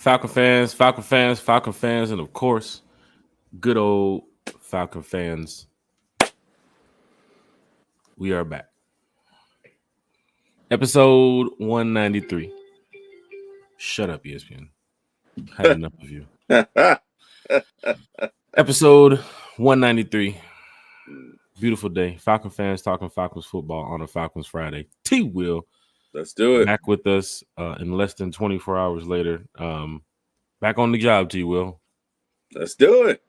Falcon fans, and of course, good old Falcon fans. We are back. Episode 193. Shut up, ESPN. Had enough of you. Episode 193. Beautiful day. Falcon fans talking Falcons football on a Falcons Friday. T Will. Let's do it. Back with us in less than 24 hours later. Back on the job, T Will. Let's do it.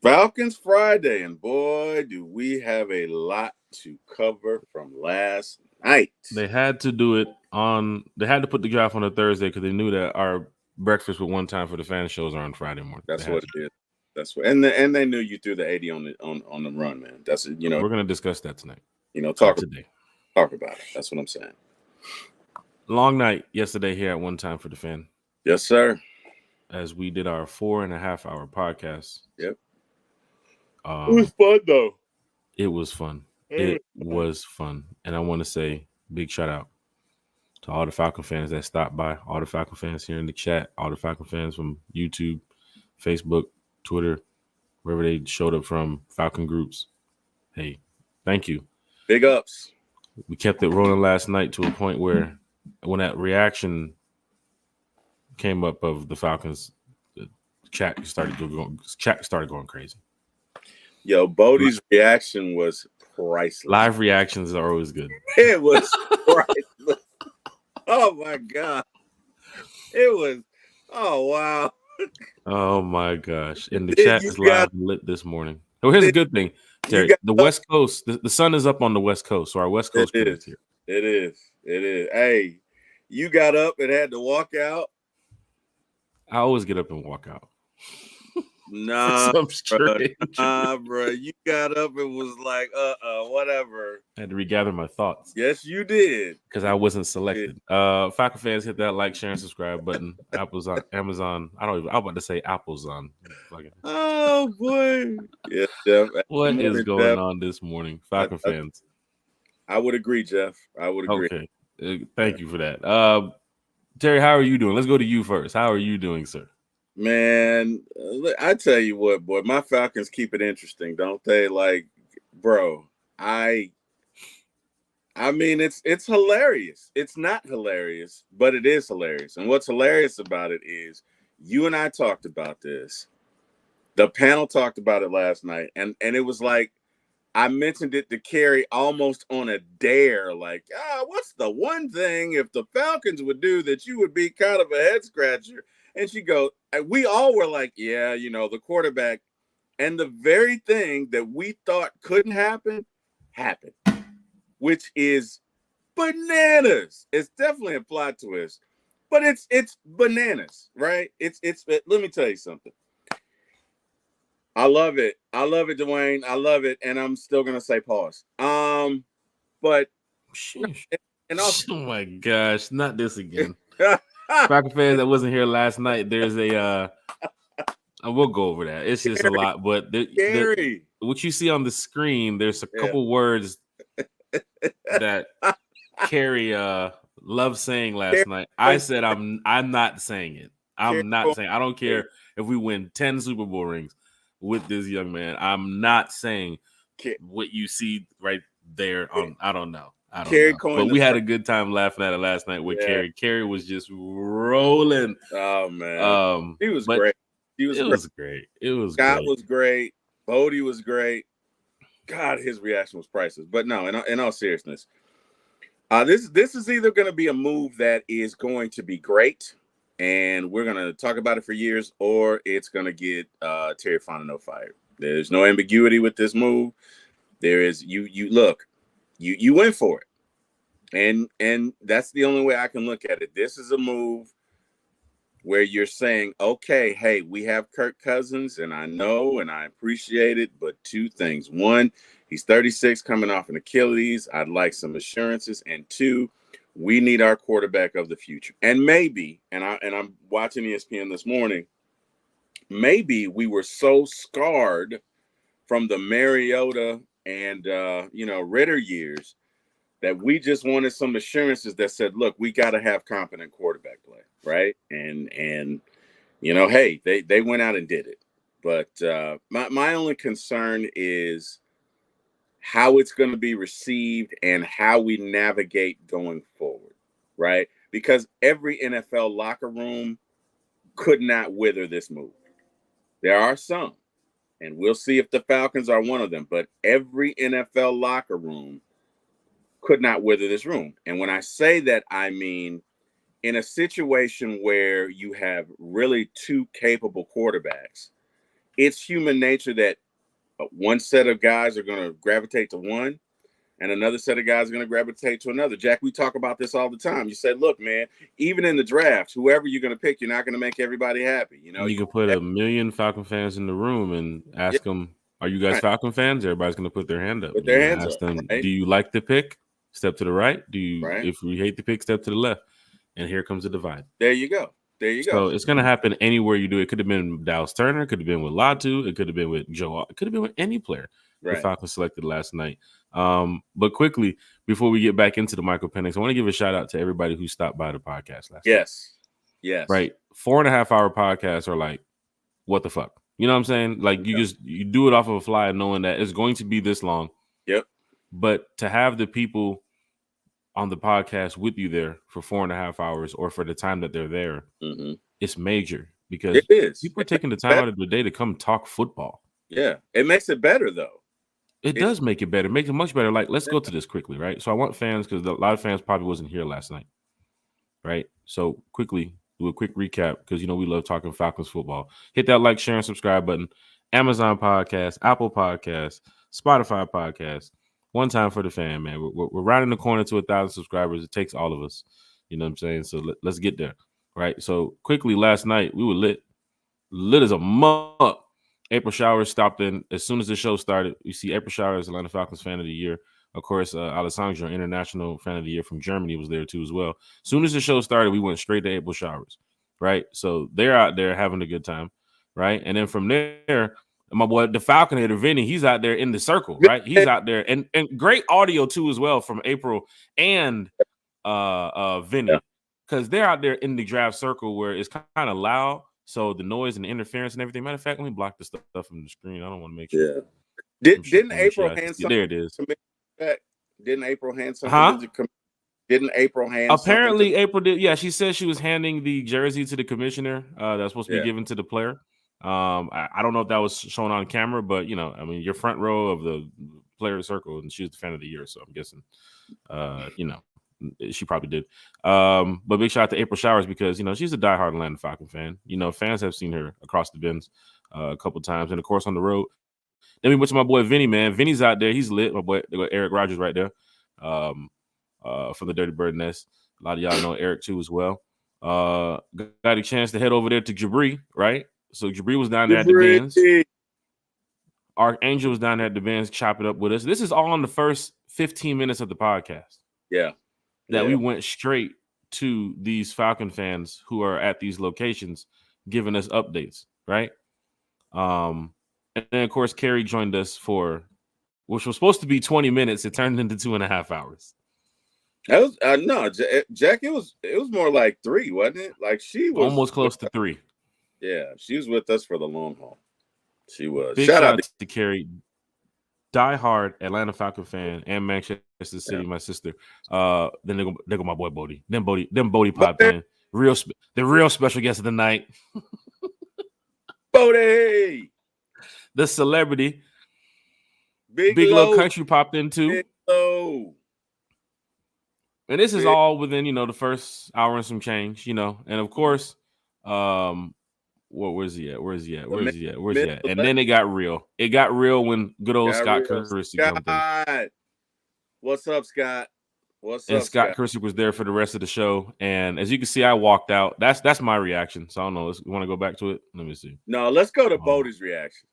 Falcons Friday, and boy, do we have a lot to cover from last night. They had to do it they had to put the draft on a Thursday because they knew that our breakfast with one time for the fan shows are on Friday morning. That's what it is. That's what, and they knew you threw the 80 on the run, man. That's we're gonna discuss that tonight. Talk about it. That's what I'm saying. Long night yesterday here at one time for the fan. Yes, sir. As we did our 4.5-hour podcast. Yep. It was fun though. It was fun. It was fun, and I want to say big shout out to all the Falcon fans that stopped by, all the Falcon fans here in the chat, all the Falcon fans from YouTube, Facebook, Twitter, wherever they showed up from, Falcon groups. Hey, thank you. Big ups. We kept it rolling last night to a point where when that reaction came up of the Falcons, the chat started going crazy. Yo, Bodie's reaction was priceless. Live reactions are always good. It was priceless. Oh my God. It was. Oh wow. Oh my gosh. And the chat is live and lit this morning. Oh, here's a good thing, Terry. The West Coast, the sun is up on the West Coast, so our West Coast crew is here. It is. Hey, you got up and had to walk out. I always get up and walk out. Nah, bro. You got up and was like, whatever. I had to regather my thoughts. Yes, you did. Because I wasn't selected. Falcon fans, hit that like, share, and subscribe button. Apple's on Amazon. I'm about to say Apple's on. Oh boy. Yeah, Jeff. What is going on this morning, Falcon fans? I would agree, Jeff. I would agree. Okay. Thank you for that. Terry, how are you doing? Let's go to you first. How are you doing, sir? Man, I tell you what, boy, my Falcons keep it interesting, don't they? Like, bro, I mean, it's hilarious. It's not hilarious, but it is hilarious. And what's hilarious about it is you and I talked about this. The panel talked about it last night, and it was like I mentioned it to Carrie almost on a dare, like, what's the one thing if the Falcons would do that you would be kind of a head scratcher? And she goes, we all were like, yeah, the quarterback. And the very thing that we thought couldn't happen, happened, which is bananas. It's definitely a plot twist, but it's bananas, right? It's let me tell you something. I love it, Dwayne. I love it, and I'm still gonna say pause. But and also, oh my gosh, not this again. Falcon fans that wasn't here last night, there's a we'll go over that. It's just a lot, but what you see on the screen, there's a couple words that Carrie loved saying last night. I said I'm not saying it. I'm not saying. I don't care if we win 10 Super Bowl rings with this young man. I'm not saying what you see right there on. I don't know. But we had a good time laughing at it last night with Carrie. Carrie was just rolling. Oh man, he was great. Was great. It was. Scott was great. Bodie was great. God, his reaction was priceless. But no, in all seriousness, this is either going to be a move that is going to be great, and we're going to talk about it for years, or it's going to get Terry Fontenot fired. There's no ambiguity with this move. There is you look. You went for it. And that's the only way I can look at it. This is a move where you're saying, okay, hey, we have Kirk Cousins, and I know and I appreciate it, but two things. One, he's 36 coming off an Achilles. I'd like some assurances. And two, we need our quarterback of the future. And maybe, and I'm watching ESPN this morning, maybe we were so scarred from the Mariota and Ritter years that we just wanted some assurances that said, look, we got to have competent quarterback play, right? And you know, hey, they went out and did it. But my only concern is how it's going to be received and how we navigate going forward, right? Because every NFL locker room could not wither this move. There are some, and we'll see if the Falcons are one of them, but every NFL locker room could not wither this room. And when I say that, I mean in a situation where you have really two capable quarterbacks, it's human nature that one set of guys are going to gravitate to one and another set of guys are going to gravitate to another. Jack, we talk about this all the time. You said, look, man, even in the draft, whoever you're going to pick, you're not going to make everybody happy. You know, you can put 1 million Falcon fans in the room and ask them, are you guys Falcon fans? Everybody's going to put their hand up. Put their hands ask up. them, right? do you like the pick? Step to the right. If we hate the pick, step to the left. And here comes the divide. There you go. So it's going to happen anywhere you do. It could have been Dallas Turner. It could have been with Latu. It could have been with Joe. It could have been with any player the Falcons selected last night. But quickly, before we get back into the Michael Penix, I want to give a shout out to everybody who stopped by the podcast last night. Yes. Right. 4.5 hour podcasts are like, what the fuck? You know what I'm saying? Like you do it off of a fly knowing that it's going to be this long. Yep. But to have the people on the podcast with you there for 4.5 hours or for the time that they're there, it's major because people are taking the time out of the day to come talk football. Yeah. It makes it better though. It does make it better. It makes it much better. Like, let's go to this quickly, right? So I want fans, because a lot of fans probably wasn't here last night, right? So quickly, do a quick recap because, you know, we love talking Falcons football. Hit that like, share, and subscribe button. Amazon Podcast, Apple Podcast, Spotify Podcast. One time for the fan, man. We're rounding the corner to 1,000 subscribers. It takes all of us. You know what I'm saying? So let's get there, right? So quickly, last night, we were lit as a mug. April Showers stopped in as soon as the show started. You see April Showers, Atlanta Falcons fan of the year. Of course, Alessandro, international fan of the year from Germany, was there too as well. As soon as the show started, we went straight to April Showers, right? So they're out there having a good time, right? And then from there, my boy, the Falconator, Vinny, he's out there in the circle, right? He's out there. And great audio too as well from April and Vinny, because they're out there in the draft circle where it's kind of loud. So the noise and the interference and everything. Matter of fact, let me block the stuff from the screen. I don't want to make sure. Yeah. Didn't April hand something? There it is. Didn't April hand something? Didn't April hand Apparently, April did. Yeah, she said she was handing the jersey to the commissioner that's supposed to be given to the player. I don't know if that was shown on camera, but, you know, I mean, you're front row of the player circle, and she was the fan of the year. So I'm guessing, you know, she probably did. But big shout out to April Showers because, you know, she's a diehard Atlanta Falcon fan. You know, fans have seen her across the bins a couple times, and of course on the road. Then we went to my boy Vinny, man. Vinny's out there. He's lit. My boy Eric Rogers right there from the Dirty Bird Nest. A lot of y'all know Eric too as well. Got a chance to head over there to Jabri, right? So Jabri was down there at the bins. Archangel was down there at the bins, chopping up with us. This is all in the first 15 minutes of the podcast. Yeah. That we went straight to these Falcon fans who are at these locations giving us updates, right? And then, of course, Carrie joined us for, which was supposed to be 20 minutes. It turned into 2.5 hours. That was no, Jack. It was more like 3, wasn't it? Like she was almost close to 3. Yeah, she was with us for the long haul. She was. Big shout out to Carrie, diehard Atlanta Falcon fan, and Manchester City, my sister. Then they go my boy Bodie. Then Bodie popped in. The real special guest of the night. Bodie, the celebrity. Big Low Country popped in too. Big Low. And this is all within, you know, the first hour and some change, you know. And of course, where's he at? And then it got real. It got real when good old Scott Kersey jumped in. What's up, Scott? And Scott Kersey was there for the rest of the show. And as you can see, I walked out. That's my reaction. So I don't know. You want to go back to it? Let me see. No, let's go to Bodie's reaction.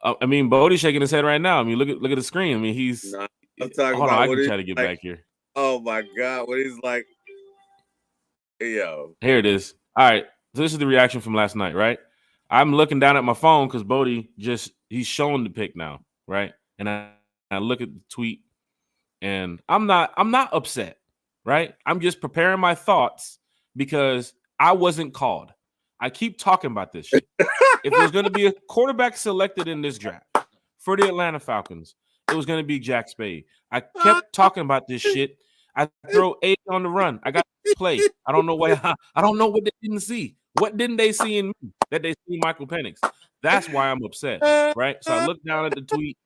I mean, Bodie's shaking his head right now. I mean, look at the screen. I mean, he's. No, I'm talking hold about on, I can try to get back here. Oh my God! What he's like? Yo, here it is. All right. So this is the reaction from last night, right? I'm looking down at my phone because Bodie he's showing the pic now, right? And I look at the tweet, And I'm not upset, right? I'm just preparing my thoughts because I wasn't called. I keep talking about this shit. If there was going to be a quarterback selected in this draft for the Atlanta Falcons, it was going to be Jack Spade. I kept talking about this shit. I throw 8 on the run. I got to play. I don't know why. I don't know what they didn't see. What didn't they see in me that they see Michael Penix? That's why I'm upset, right? So I look down at the tweet,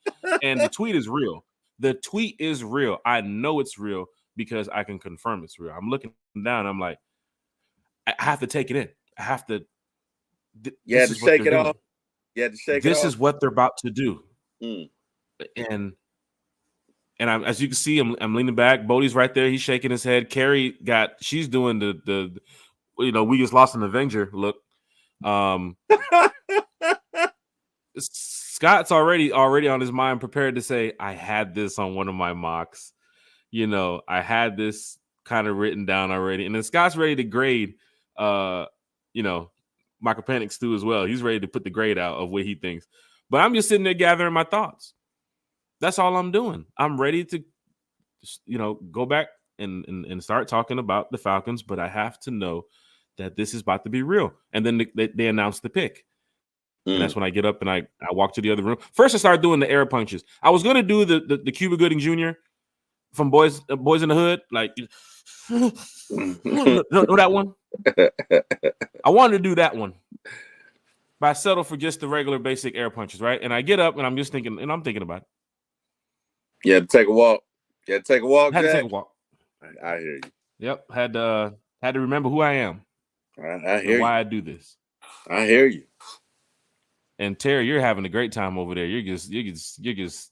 and the tweet is real. The tweet is real. I know it's real because I can confirm it's real. I'm looking down. I'm like, I have to take it in. I have to. You had to shake it off. You had to shake it off. This is what they're about to do. And I'm, as you can see, I'm leaning back. Bodie's right there. He's shaking his head. Carrie she's doing the we just lost an Avenger look. Scott's already on his mind, prepared to say, I had this on one of my mocks. I had this kind of written down already. And then Scott's ready to grade, Michael Penix too as well. He's ready to put the grade out of what he thinks. But I'm just sitting there gathering my thoughts. That's all I'm doing. I'm ready to, go back and start talking about the Falcons, but I have to know that this is about to be real. And then they announced the pick. And that's when I get up and I walk to the other room. First, I started doing the air punches. I was going to do the Cuba Gooding Jr. from Boys in the Hood. Like, know that one? I wanted to do that one. But I settled for just the regular basic air punches, right? And I get up and I'm just thinking, and I'm thinking about it. You had to take a walk. Had to take a walk. I hear you. Yep. Had to remember who I am. I hear you. Why I do this. I hear you. And Terry, you're having a great time over there. You're just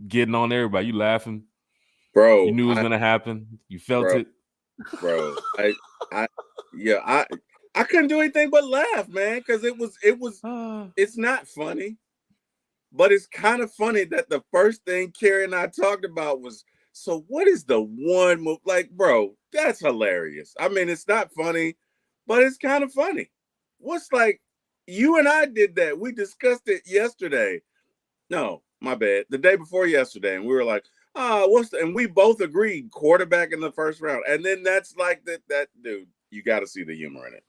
getting on everybody. You laughing, bro. You knew it was gonna happen. You felt it, bro. I couldn't do anything but laugh, man, because it was. It's not funny, but it's kind of funny that the first thing Carrie and I talked about was, so what is the one move? Like, bro, that's hilarious. I mean, it's not funny, but it's kind of funny. What's like? You and I did that. We discussed it yesterday. No, my bad. The day before yesterday. And we were like, and we both agreed quarterback in the first round. And then that's like that dude, you got to see the humor in it.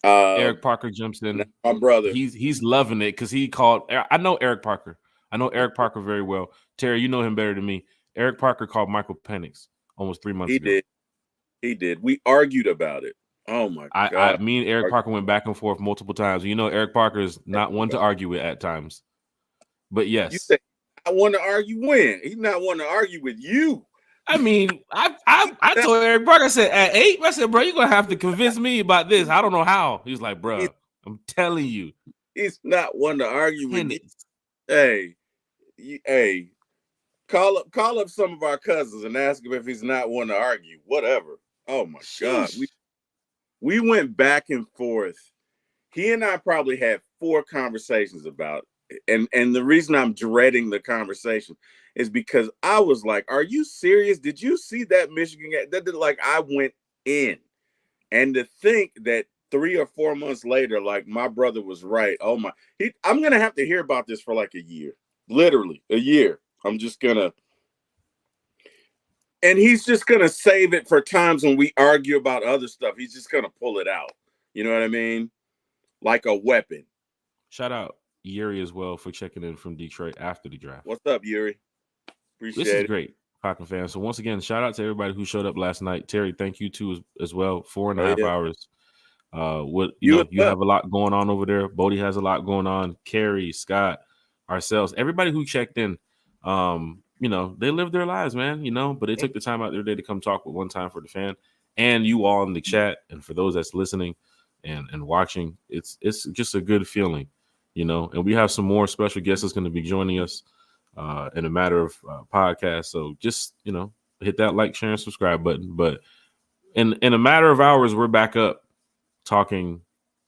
Eric Parker jumps in. My brother. He's loving it because he called. I know Eric Parker. I know Eric Parker very well. Terry, you know him better than me. Eric Parker called Michael Penix almost 3 months ago. He did. We argued about it. Oh my God! Me and Eric Parker went back and forth multiple times. Eric Parker is not one to argue with at times. But yes, you say I want to argue when he's not one to argue with you. I mean, I told Eric Parker, I said at 8, I said, bro, you're gonna have to convince me about this. I don't know how. He's like, bro, I'm telling you, he's not one to argue with you. Hey, call up some of our cousins and ask him if he's not one to argue. Whatever. Oh my God. We went back and forth. He and I probably had 4 conversations about it. And the reason I'm dreading the conversation is because I was like, are you serious? Did you see that Michigan game? That like I went in. And to think that 3 or 4 months later, like my brother was right. Oh my, I'm going to have to hear about this for like a year. Literally a year. I'm just going to. And he's just going to save it for times when we argue about other stuff. He's just going to pull it out. You know what I mean? Like a weapon. Shout out Yuri as well for checking in from Detroit after the draft. What's up, Yuri? Appreciate it. This is great, Falcon fans. So once again, shout out to everybody who showed up last night. Terry, thank you too as well. 4.5 hours. You have a lot going on over there. Bodie has a lot going on. Carrie, Scott, ourselves, everybody who checked in. They lived their lives, man, but they took the time out their day to come talk with One Time for the Fan and you all in the chat. And for those that's listening and watching, it's just a good feeling, and we have some more special guests that's going to be joining us in a matter of podcasts. So just, hit that like, share, and subscribe button. But in a matter of hours, we're back up talking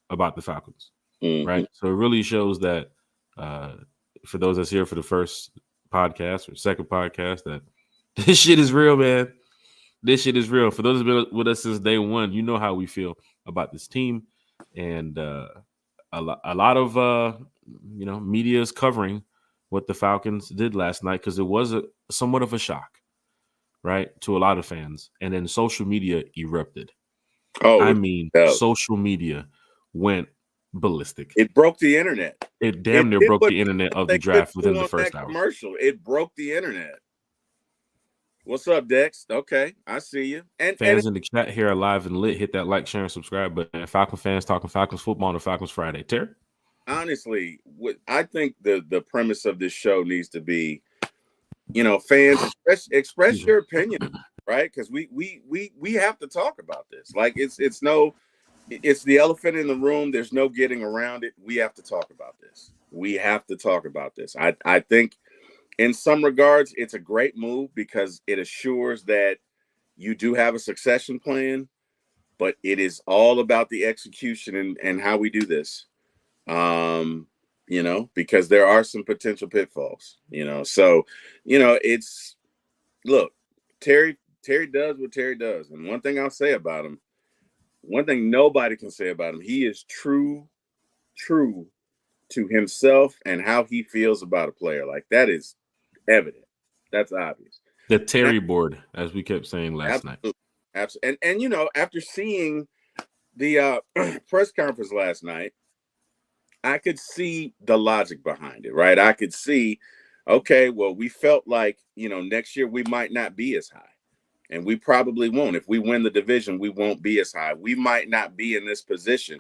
about the Falcons, right? So it really shows that for those that's here for the first podcast or second podcast, that this shit is real, man. This shit is real. For those who've been with us since day one, you know how we feel about this team, and a lot of media is covering what the Falcons did last night because it was somewhat of a shock. right, to a lot of fans. And then social media erupted. Oh, I mean, social media went ballistic. It broke the internet. It damn near broke the internet of the draft within the first hour. Commercial. It broke the internet. What's up, Dex? Okay, I see you. And fans in the chat here are live and lit. Hit that like, share, and subscribe button. Falcon fans talking Falcons football on the Falcons Friday. Terry? Honestly, I think the premise of this show needs to be, fans express your opinion, right? Because we have to talk about this. Like it's the elephant in the room. There's no getting around it. We have to talk about this. I think in some regards, it's a great move because it assures that you do have a succession plan, but it is all about the execution and how we do this. Because there are some potential pitfalls, so, it's, look, Terry does what Terry does. And one thing I'll say about him, one thing nobody can say about him, he is true to himself and how he feels about a player. Like, that is evident. That's obvious. The Terry board, as we kept saying last night. Absolutely. And after seeing the press conference last night, I could see the logic behind it, right? I could see, okay, well, we felt like, next year we might not be as high. And we probably won't. If we win the division, we won't be as high. We might not be in this position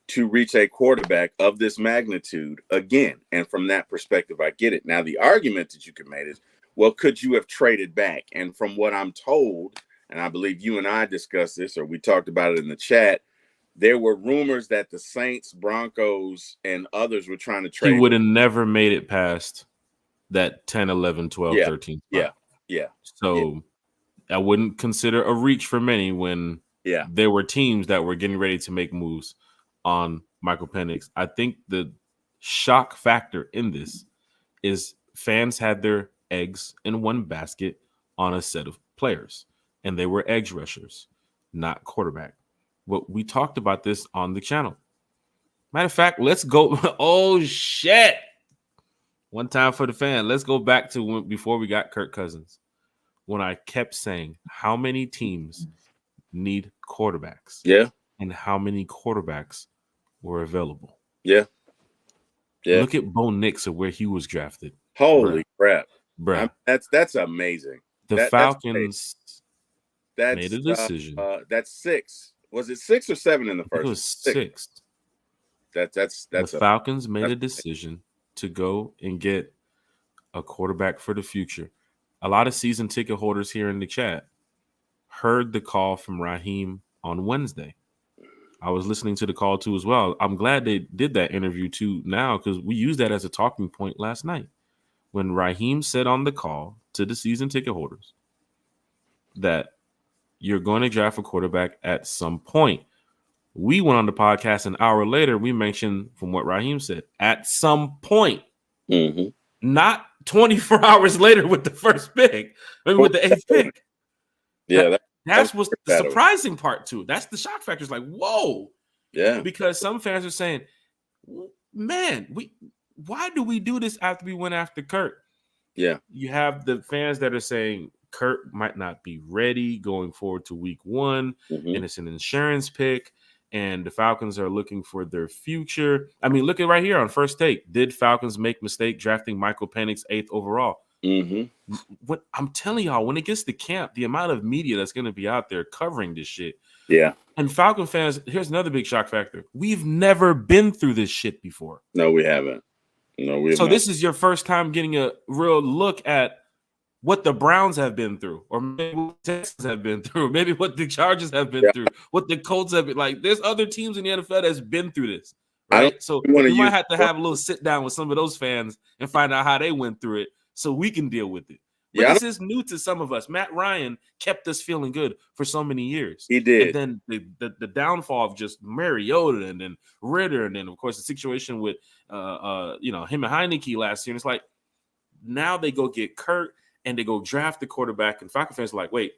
to reach a quarterback of this magnitude again. And from that perspective, I get it. Now, the argument that you can make is, well, could you have traded back? And from what I'm told, and I believe you and I discussed this, or we talked about it in the chat, there were rumors that the Saints, Broncos, and others were trying to trade. He would have never made it past that 10, 11, 12, 13 spot. Yeah. So I wouldn't consider a reach for many when there were teams that were getting ready to make moves on Michael Penix. I think the shock factor in this is fans had their eggs in one basket on a set of players, and they were edge rushers, not quarterback. But we talked about this on the channel. Matter of fact, let's go. Oh, shit. One time for the fan. Let's go back to before we got Kirk Cousins, when I kept saying how many teams need quarterbacks. Yeah. And how many quarterbacks were available. Yeah. Look at Bo Nix and where he was drafted. Holy crap. Bruh. That's amazing. The Falcons made a decision. That's 6. Was it 6 or 7 in the first? It was 6. That's the Falcons made a decision to go and get a quarterback for the future. A lot of season ticket holders here in the chat heard the call from Raheem on Wednesday. I was listening to the call too as well. I'm glad they did that interview too now, because we used that as a talking point last night when Raheem said on the call to the season ticket holders that you're going to draft a quarterback at some point. We went on the podcast an hour later. We mentioned from what Raheem said, at some point, not 24 hours later with the first pick, maybe with the 8th pick. Yeah, that's what's the surprising part too. That's the shock factor. It's like, whoa. Yeah. Because some fans are saying, man, why do we do this after we went after Kurt? Yeah. You have the fans that are saying Kurt might not be ready going forward to week 1, and it's an insurance pick, and the Falcons are looking for their future. I mean, look at right here on First Take. Did Falcons make mistake drafting Michael Penix 8th overall? What I'm telling y'all, when it gets to camp, the amount of media that's going to be out there covering this shit. Yeah. And Falcon fans, here's another big shock factor. We've never been through this shit before. No, we haven't. So this is your first time getting a real look at what the Browns have been through, or maybe what the Texans have been through, maybe what the Chargers have been through, what the Colts have been like. There's other teams in the NFL that's been through this, right? So we might have to have a little sit down with some of those fans and find out how they went through it so we can deal with it. But this is new to some of us. Matt Ryan kept us feeling good for so many years. He did. And then the downfall of just Mariota and then Ritter, and then of course the situation with him and Heineke last year. And it's like now they go get Kurt and they go draft the quarterback, and Falcon fans are like, wait,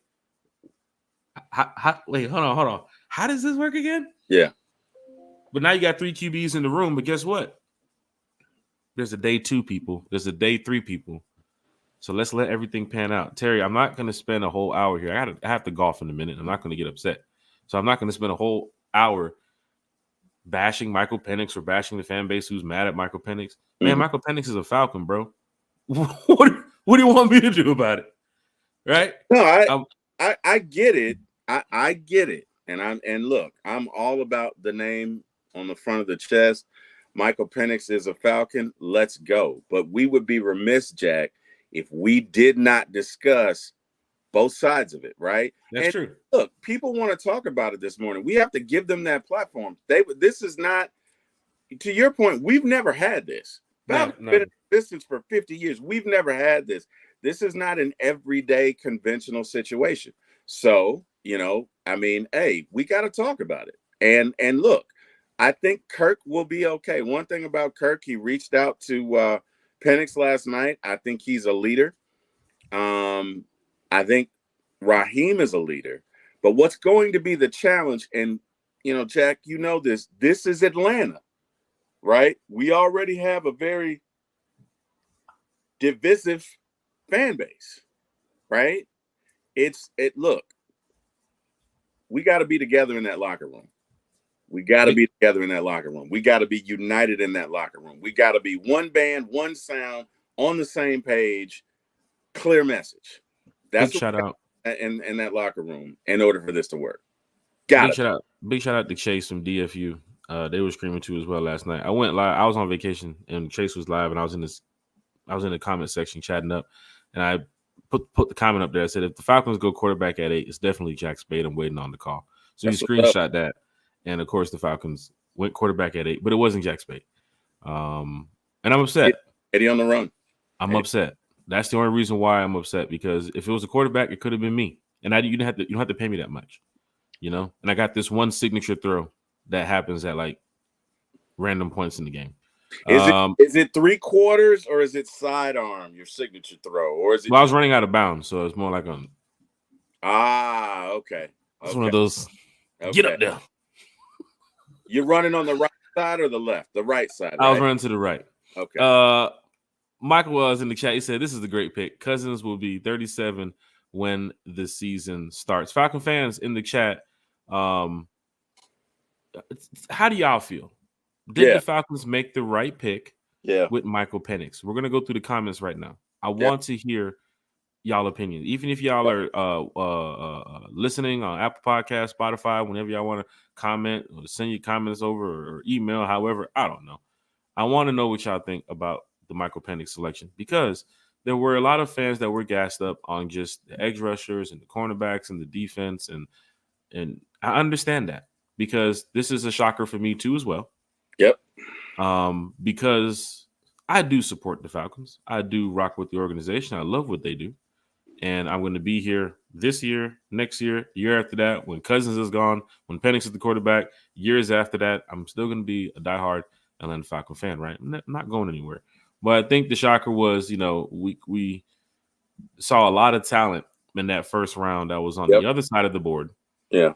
hold on. How does this work again? Yeah. But now you got 3 QBs in the room, but guess what? There's a day 2 people. There's a day 3 people. So let's let everything pan out. Terry, I'm not going to spend a whole hour here. I have to golf in a minute. I'm not going to get upset. So I'm not going to spend a whole hour bashing Michael Penix or bashing the fan base who's mad at Michael Penix. Man, Michael Penix is a Falcon, bro. What do you want me to do about it? Right? No, I get it. I get it. And look, I'm all about the name on the front of the chest. Michael Penix is a Falcon. Let's go. But we would be remiss, Jack, if we did not discuss both sides of it, right? That's true. Look, people want to talk about it this morning. We have to give them that platform. This is not, to your point, we've never had this. Falcon's been in existence for 50 years. We've never had this. This is not an everyday conventional situation. So, hey, we got to talk about it. And look, I think Kirk will be okay. One thing about Kirk, he reached out to Penix last night. I think he's a leader. I think Raheem is a leader. But what's going to be the challenge, and, Jack, this is Atlanta, right? We already have a very divisive fan base, right? Look, we got to be together in that locker room. We got to be together in that locker room. We got to be united in that locker room. We got to be one band, one sound, on the same page, clear message. That's big shout out in that locker room in order for this to work. Big shout out to Chase from DFU. They were screaming too as well last night. I went live. I was on vacation and Chase was live, and I was in the comment section chatting up, and I put the comment up there. I said, if the Falcons go quarterback at 8, it's definitely Jack Spade. I'm waiting on the call. So he screenshot that. And of course, the Falcons went quarterback at 8, but it wasn't Jack Spade. And I'm upset. Eddie on the run. I'm upset. That's the only reason why I'm upset, because if it was a quarterback, it could have been me. And you don't have to pay me that much, And I got this one signature throw that happens at like random points in the game. Is it 3/4 or is it sidearm, your signature throw, or is it? Well, I was running out of bounds, so it's more like a. Okay. It's one of those. Get up there. You're running on the right side or the left? The right side. Right? I was running to the right. Okay. Michael was in the chat. He said, this is a great pick. Cousins will be 37 when the season starts. Falcon fans in the chat, how do y'all feel? Did the Falcons make the right pick with Michael Penix? We're going to go through the comments right now. I want to hear y'all opinion. Even if y'all are listening on Apple Podcasts, Spotify, whenever y'all want to comment or send your comments over or email, however, I don't know. I want to know what y'all think about the Michael Penix selection, because there were a lot of fans that were gassed up on just the edge rushers and the cornerbacks and the defense. And I understand that, because this is a shocker for me too as well. Yep. Because I do support the Falcons. I do rock with the organization. I love what they do. And I'm going to be here this year, next year, year after that, when Cousins is gone, when Penix is the quarterback, years after that, I'm still going to be a diehard Atlanta Falcon fan, right? I'm not going anywhere. But I think the shocker was, we saw a lot of talent in that first round that was on the other side of the board. Yeah.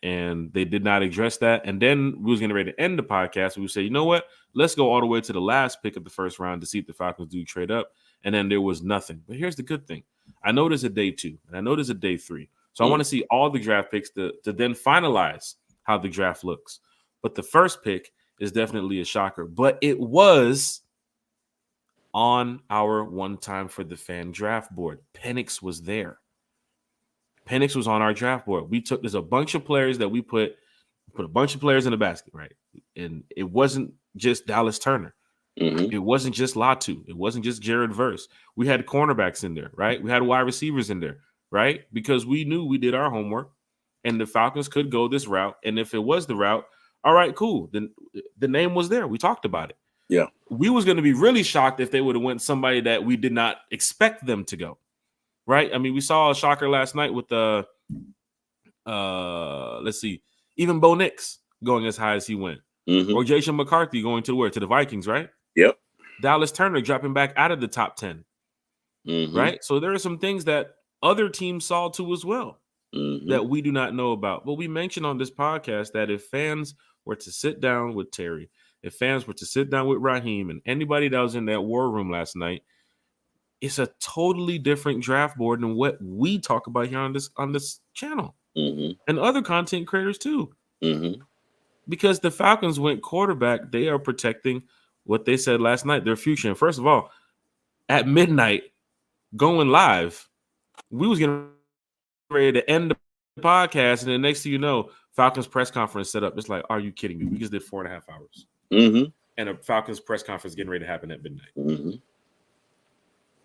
And they did not address that. And then we was getting ready to end the podcast. We would say, you know what? Let's go all the way to the last pick of the first round to see if the Falcons do trade up. And then there was nothing. But here's the good thing. I know there's a day 2, and I know there's a day 3. So I want to see all the draft picks to then finalize how the draft looks. But the first pick is definitely a shocker. But it was on our one time for the fan draft board. Penix was there. Penix was on our draft board. There's a bunch of players that we put a bunch of players in the basket, right? And it wasn't just Dallas Turner. Mm-hmm. It wasn't just Latu. It wasn't just Jared Verse. We had cornerbacks in there, right? We had wide receivers in there, right? Because we knew we did our homework and the Falcons could go this route. And if it was the route, all right, cool. Then the name was there. We talked about it. Yeah. We was going to be really shocked if they would have went somebody that we did not expect them to go. Right? I mean, we saw a shocker last night with let's see, even Bo Nix going as high as he went. Mm-hmm. Or Jason McCarthy going to the Vikings, right? Yep. Dallas Turner dropping back out of the top 10. Mm-hmm. Right? So there are some things that other teams saw too as well that we do not know about. But we mentioned on this podcast that if fans were to sit down with Terry, if fans were to sit down with Raheem and anybody that was in that war room last night, it's a totally different draft board than what we talk about here on this channel and other content creators too. Because the Falcons went quarterback, they are protecting what they said last night, their future. And first of all, at midnight, going live, we was getting ready to end the podcast, and the next thing you know, Falcons press conference set up. It's like, are you kidding me? We just did 4.5 hours. And a Falcons press conference getting ready to happen at midnight.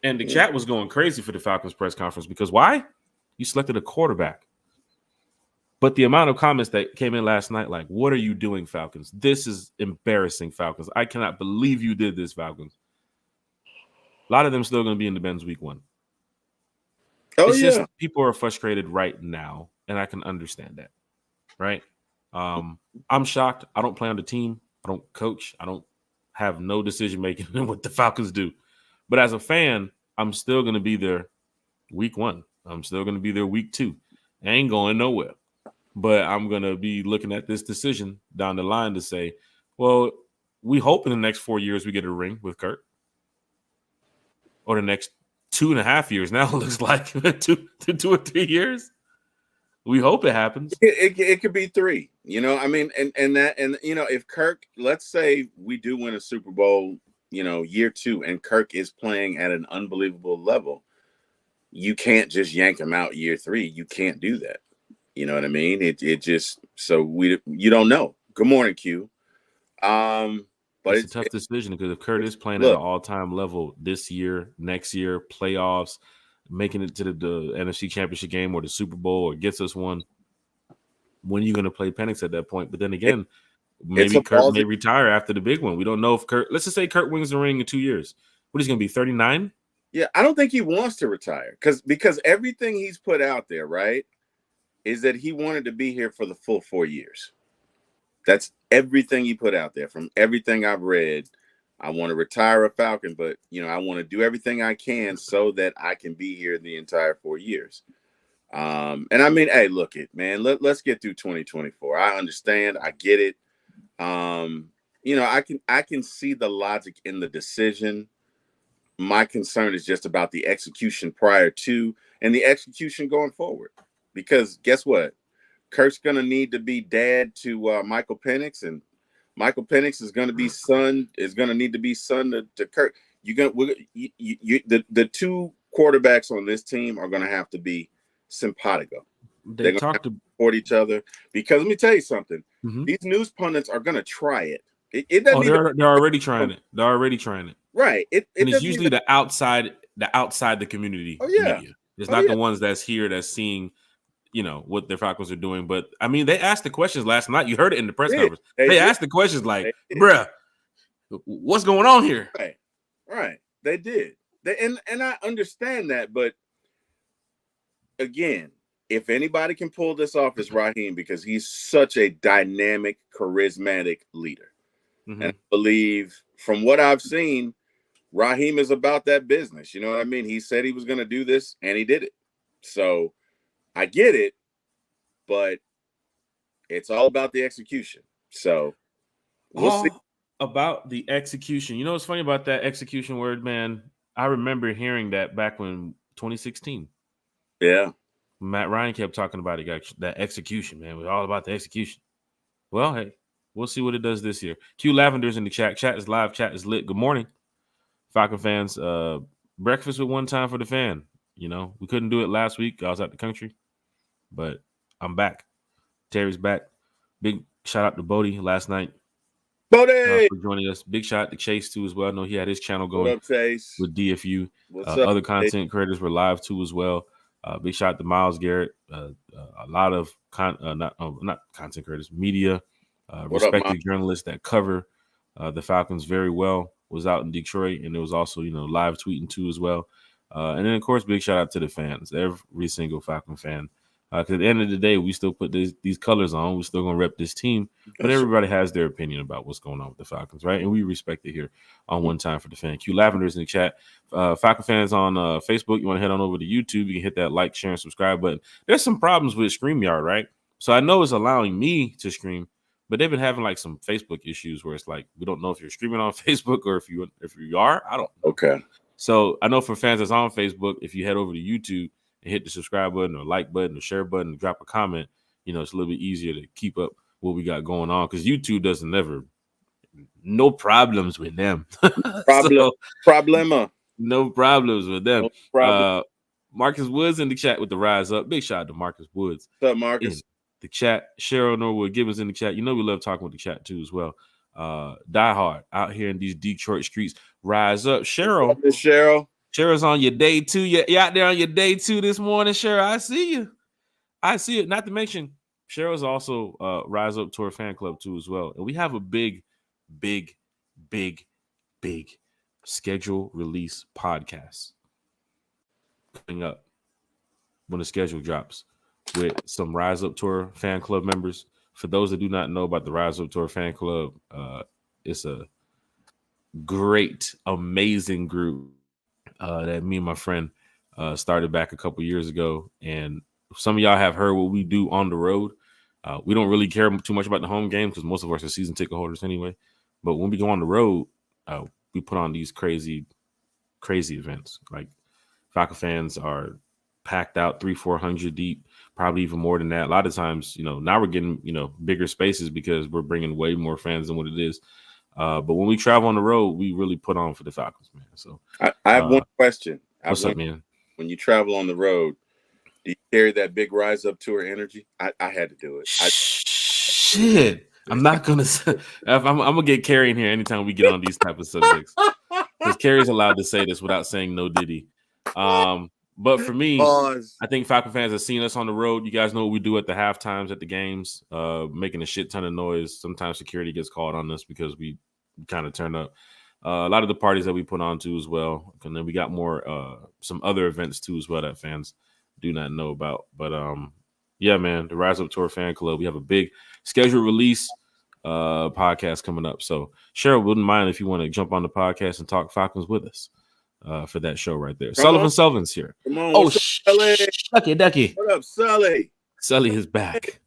And the chat was going crazy for the Falcons press conference because why? You selected a quarterback. But the amount of comments that came in last night, like, what are you doing, Falcons? This is embarrassing, Falcons. I cannot believe you did this, Falcons. A lot of them still going to be in the Benz week 1. It's just people are frustrated right now, and I can understand that, right? I'm shocked. I don't play on the team. I don't coach. I don't have no decision-making in what the Falcons do. But as a fan, I'm still going to be there week 1. I'm still going to be there week 2. I ain't going nowhere. But I'm going to be looking at this decision down the line to say, well, we hope in the next 4 years we get a ring with Kirk. Or the next 2.5 years. Now it looks like 2 or 3 years. We hope it happens. It could be 3. You know, I mean, and you know, if Kirk, let's say we do win a Super Bowl, you know, year 2, and Kirk is playing at an unbelievable level, you can't just yank him out year 3. You can't do that. You know what I mean? It just, so you don't know. Good morning, Q. But it's a tough decision because if Kurt is playing at an all-time level this year, next year, playoffs, making it to the NFC Championship game or the Super Bowl or gets us one, when are you going to play Penix at that point? But then again, maybe Kurt may retire after the big one. We don't know if Kurt, let's just say Kurt wins the ring in 2 years. What is he going to be, 39? Yeah, I don't think he wants to retire because everything he's put out there, right, is that he wanted to be here for the full 4 years. That's everything he put out there. From everything I've read, I want to retire a Falcon, but, you know, I want to do everything I can so that I can be here the entire 4 years. And I mean, hey, look it, man, let's get through 2024. I understand. I get it. You know, I can see the logic in the decision. My concern is just about the execution prior to and the execution going forward. Because guess what? Kirk's going to need to be dad to Michael Penix, and Michael Penix is going to be son to Kirk. The 2 quarterbacks on this team are going to have to be simpatico. They're going to support each other because let me tell you something. These news pundits are going to try it. They're already trying it. They're already trying it. Right. And it's usually the outside the community media. It's not the ones that's here that's seeing, you know, what the Falcons are doing. But I mean, they asked the questions last night. You heard it in the press conference. They asked the questions like, bruh, what's going on here? Right. They did. And I understand that, but again, if anybody can pull this off, it's Raheem, because he's such a dynamic, charismatic leader. And I believe from what I've seen, Raheem is about that business. You know what I mean? He said he was going to do this and he did it. So I get it, but it's all about the execution. So we'll see. About the execution. You know what's funny about that execution word, man? I remember hearing that back when 2016. Yeah. Matt Ryan kept talking about it, that execution, man. It was all about the execution. Well, hey, we'll see what it does this year. Q Lavender's in the chat. Chat is live. Chat is lit. Good morning, Falcon fans. Breakfast with one time for the fan. You know, we couldn't do it last week. I was out the country, but I'm back. Terry's back. Big shout out to Bodie last night. Bodie for joining us. Big shout out to Chase too as well. I know he had his channel going. What up, Chase? With DFU. What's up, other content creators were live too as well. Big shout out to Miles Garrett. A lot of not content creators, media, respected journalists that cover the Falcons very well was out in Detroit, and it was also, you know, live tweeting too as well. And then of course, big shout out to the fans, every single Falcon fan. Because at the end of the day, we still put these colors on. We're still going to rep this team. But everybody has their opinion about what's going on with the Falcons, right? And we respect it here on One Time for the Fan. Q Lavender's in the chat. Falcon fans on Facebook, you want to head on over to YouTube. You can hit that like, share, and subscribe button. There's some problems with StreamYard, right? So I know it's allowing me to stream, but they've been having like some Facebook issues where it's like we don't know if you're streaming on Facebook or if you are. I don't know. Okay. So I know for fans that's on Facebook, if you head over to YouTube and hit the subscribe button or like button or share button and drop a comment, it's a little bit easier to keep up what we got going on, because YouTube doesn't never, no problems with them. Problema. No problems with them. No problem. Marcus Woods in the chat with the Rise Up. Big shout out to Marcus Woods. What's up, Marcus? In the chat. Cheryl Norwood Gibbons in the chat. We love talking with the chat too as well. Die hard out here in these Detroit streets. Rise up, Cheryl. Cheryl's on your day 2. You out there on your day 2 this morning, Cheryl. I see you. Not to mention, Cheryl's also Rise Up Tour fan club too as well. And we have a big schedule release podcast coming up when the schedule drops with some Rise Up Tour fan club members. For those that do not know about the Rise Up Tour fan club, it's a great, amazing group that me and my friend started back a couple years ago. And some of y'all have heard what we do on the road. We don't really care too much about the home game because most of us are season ticket holders anyway. But when we go on the road, we put on these crazy events. Like Falcon fans are packed out 300-400 deep, probably even more than that. A lot of times, now we're getting, bigger spaces because we're bringing way more fans than what it is. But when we travel on the road, we really put on for the Falcons, man. So I have one question. What's up, man? When you travel on the road, do you carry that big Rise Up Tour energy? I had to do it. Shit. I'm not gonna. I'm gonna get Carrie in here anytime we get on these type of subjects, because Carrie's allowed to say this without saying no Diddy. But for me, I think Falcon fans have seen us on the road. You guys know what we do at the half times at the games, making a shit ton of noise. Sometimes security gets called on us because we kind of turn up. A lot of the parties that we put on too as well, and then we got more some other events too as well that fans do not know about. But yeah, man, the Rise Up Tour fan club. We have a big schedule release podcast coming up. So Cheryl wouldn't mind if you want to jump on the podcast and talk Falcons with us for that show right there. Sullivan's here. Come on. Shucky Ducky. What up, Sully? Sully is back.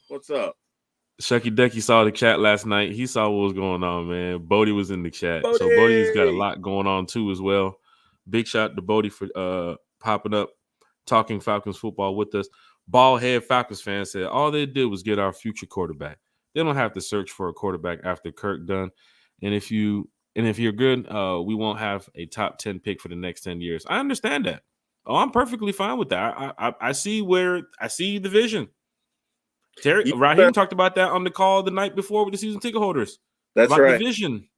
What's up? Shucky Ducky saw the chat last night. He saw what was going on, man. Bodie was in the chat. So Bodie's got a lot going on too as well. Big shout to Bodie for popping up, talking Falcons football with us. Bald head Falcons fan said all they did was get our future quarterback. They don't have to search for a quarterback after Kirk done. And if you're good, we won't have a top 10 pick for the next 10 years. I understand that. Oh, I'm perfectly fine with that. I see the vision. Terry Raheem talked about that on the call the night before with the season ticket holders. That's right. The vision.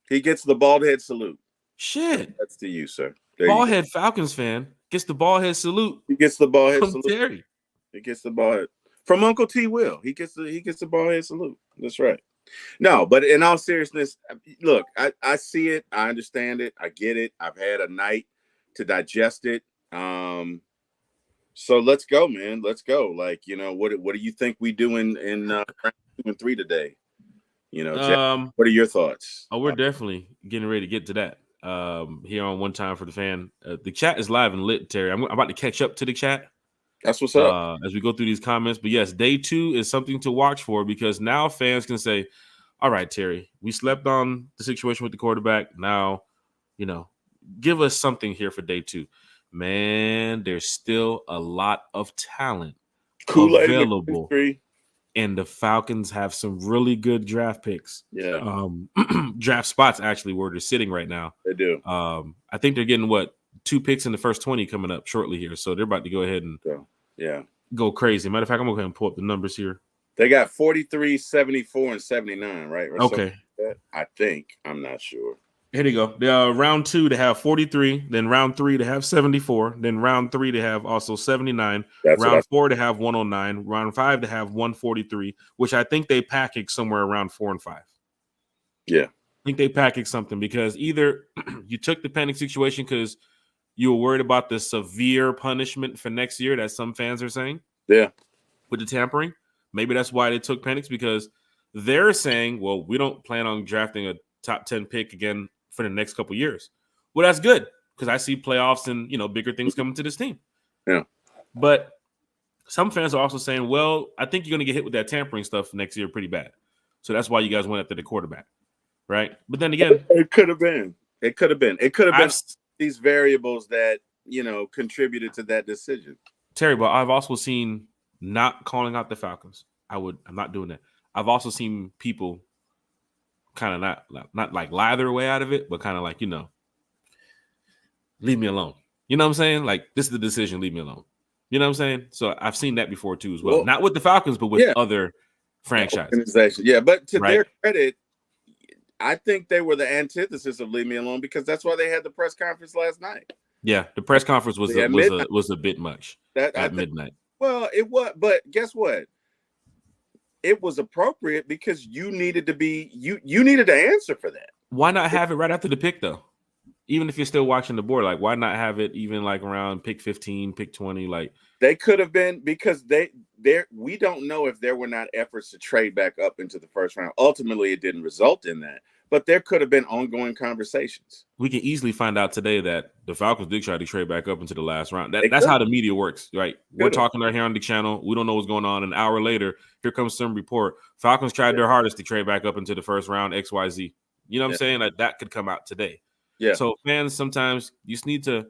He gets the bald head salute. Shit. That's to you, sir. Bald head Falcons fan gets the ball head salute. He gets the ball head salute. Terry. He gets the ball head from Uncle T. Will. He gets the ball head salute. That's right. No, but in all seriousness, look, I see it. I understand it. I get it. I've had a night to digest it. So let's go, man. Let's go. Like, what do you think we do in round 2 and 3 today? Jeff, what are your thoughts? Oh, we're definitely getting ready to get to that. Here on One Time for the Fan. The chat is live and lit, Terry. I'm about to catch up to the chat. That's what's up. As we go through these comments. But yes, day 2 is something to watch for, because now fans can say, all right, Terry, we slept on the situation with the quarterback. Now, give us something here for day 2. Man, there's still a lot of talent available. And the Falcons have some really good draft picks. Yeah. Draft spots, actually, where they're sitting right now. They do. I think they're getting 2 picks in the first 20 coming up shortly here. So they're about to go ahead and go crazy. Matter of fact, I'm going to go ahead and pull up the numbers here. They got 43, 74, and 79, right? Or okay. Like I think. I'm not sure. Here they go. Round 2, they have 43. Then round 3, they have 74. Then round 3, they have also 79. Round 4, they have 109. Round 5, they have 143, which I think they package somewhere around 4 and 5. Yeah. I think they package something, because either you took the Penix situation because you were worried about the severe punishment for next year that some fans are saying. Yeah. With the tampering. Maybe that's why they took Penix, because they're saying, well, we don't plan on drafting a top 10 pick again for the next couple years. Well, that's good, because I see playoffs and, bigger things coming to this team. Yeah. But some fans are also saying, well, I think you're going to get hit with that tampering stuff next year pretty bad. So that's why you guys went after the quarterback. Right. But then again, it could have been. It could have been. It could have been these variables that, contributed to that decision. Terry, but I've also seen not calling out the Falcons. I'm not doing that. I've also seen people kind of not like lie their way out of it, but kind of like, leave me alone. You know what I'm saying? Like, this is the decision, leave me alone. You know what I'm saying? So I've seen that before too as well. Not with the Falcons, but with other franchises. Yeah, but to their credit, I think they were the antithesis of leave me alone because that's why they had the press conference last night. Yeah, the press conference was a bit much at midnight. Well, it was, but guess what? It was appropriate because you needed to answer for that. Why not have it right after the pick though? Even if you're still watching the board, like why not have it even like around pick 15, pick 20? Like they could have been because we don't know if there were not efforts to trade back up into the first round. Ultimately, it didn't result in that. But there could have been ongoing conversations. We can easily find out today that the Falcons did try to trade back up into the last round. That's how the media works, right? We're talking right here on the channel. We don't know what's going on. An hour later, here comes some report. Falcons tried their hardest to trade back up into the first round, XYZ. You know what I'm saying? Like that could come out today. Yeah. So fans, sometimes you just need to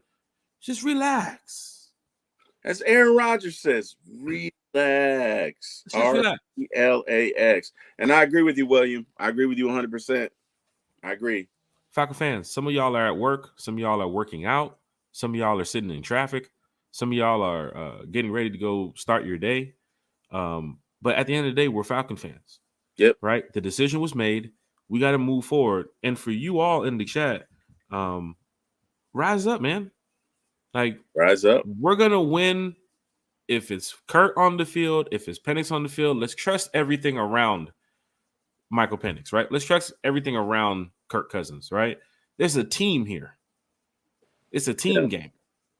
just relax. As Aaron Rodgers says, relax. RELAX. And I agree with you, William. I agree with you 100%. I agree. Falcon fans, some of y'all are at work. Some of y'all are working out. Some of y'all are sitting in traffic. Some of y'all are getting ready to go start your day. But at the end of the day, we're Falcon fans. Yep. Right? The decision was made. We got to move forward. And for you all in the chat, rise up, man. Like, rise up. We're going to win if it's Kurt on the field, if it's Penix on the field. Let's trust everything around Michael Penix, right? Let's trust everything around Kirk Cousins, right? There's a team here. It's a team game,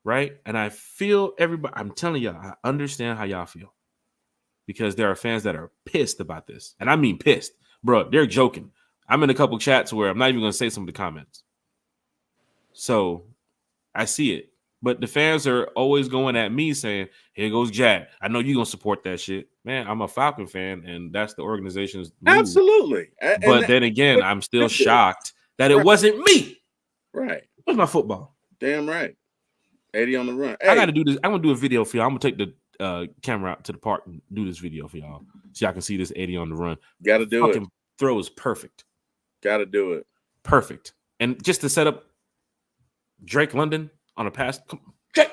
right? And I feel everybody, I'm telling y'all, I understand how y'all feel because there are fans that are pissed about this. And I mean pissed. Bro, they're joking. I'm in a couple chats where I'm not even going to say some of the comments. So I see it. But the fans are always going at me saying, here goes Jack. I know you're going to support that shit. Man, I'm a Falcon fan, and that's the organization's move. Absolutely. But then again, I'm still shocked that it wasn't me. Right. Where's my football? Damn right. 80 on the run. Hey. I got to do this. I'm going to do a video for y'all. I'm going to take the camera out to the park and do this video for y'all so y'all can see this 80 on the run. Got to do it. Throw is perfect. Got to do it. Perfect. And just to set up Drake London on a pass. Come on, Drake.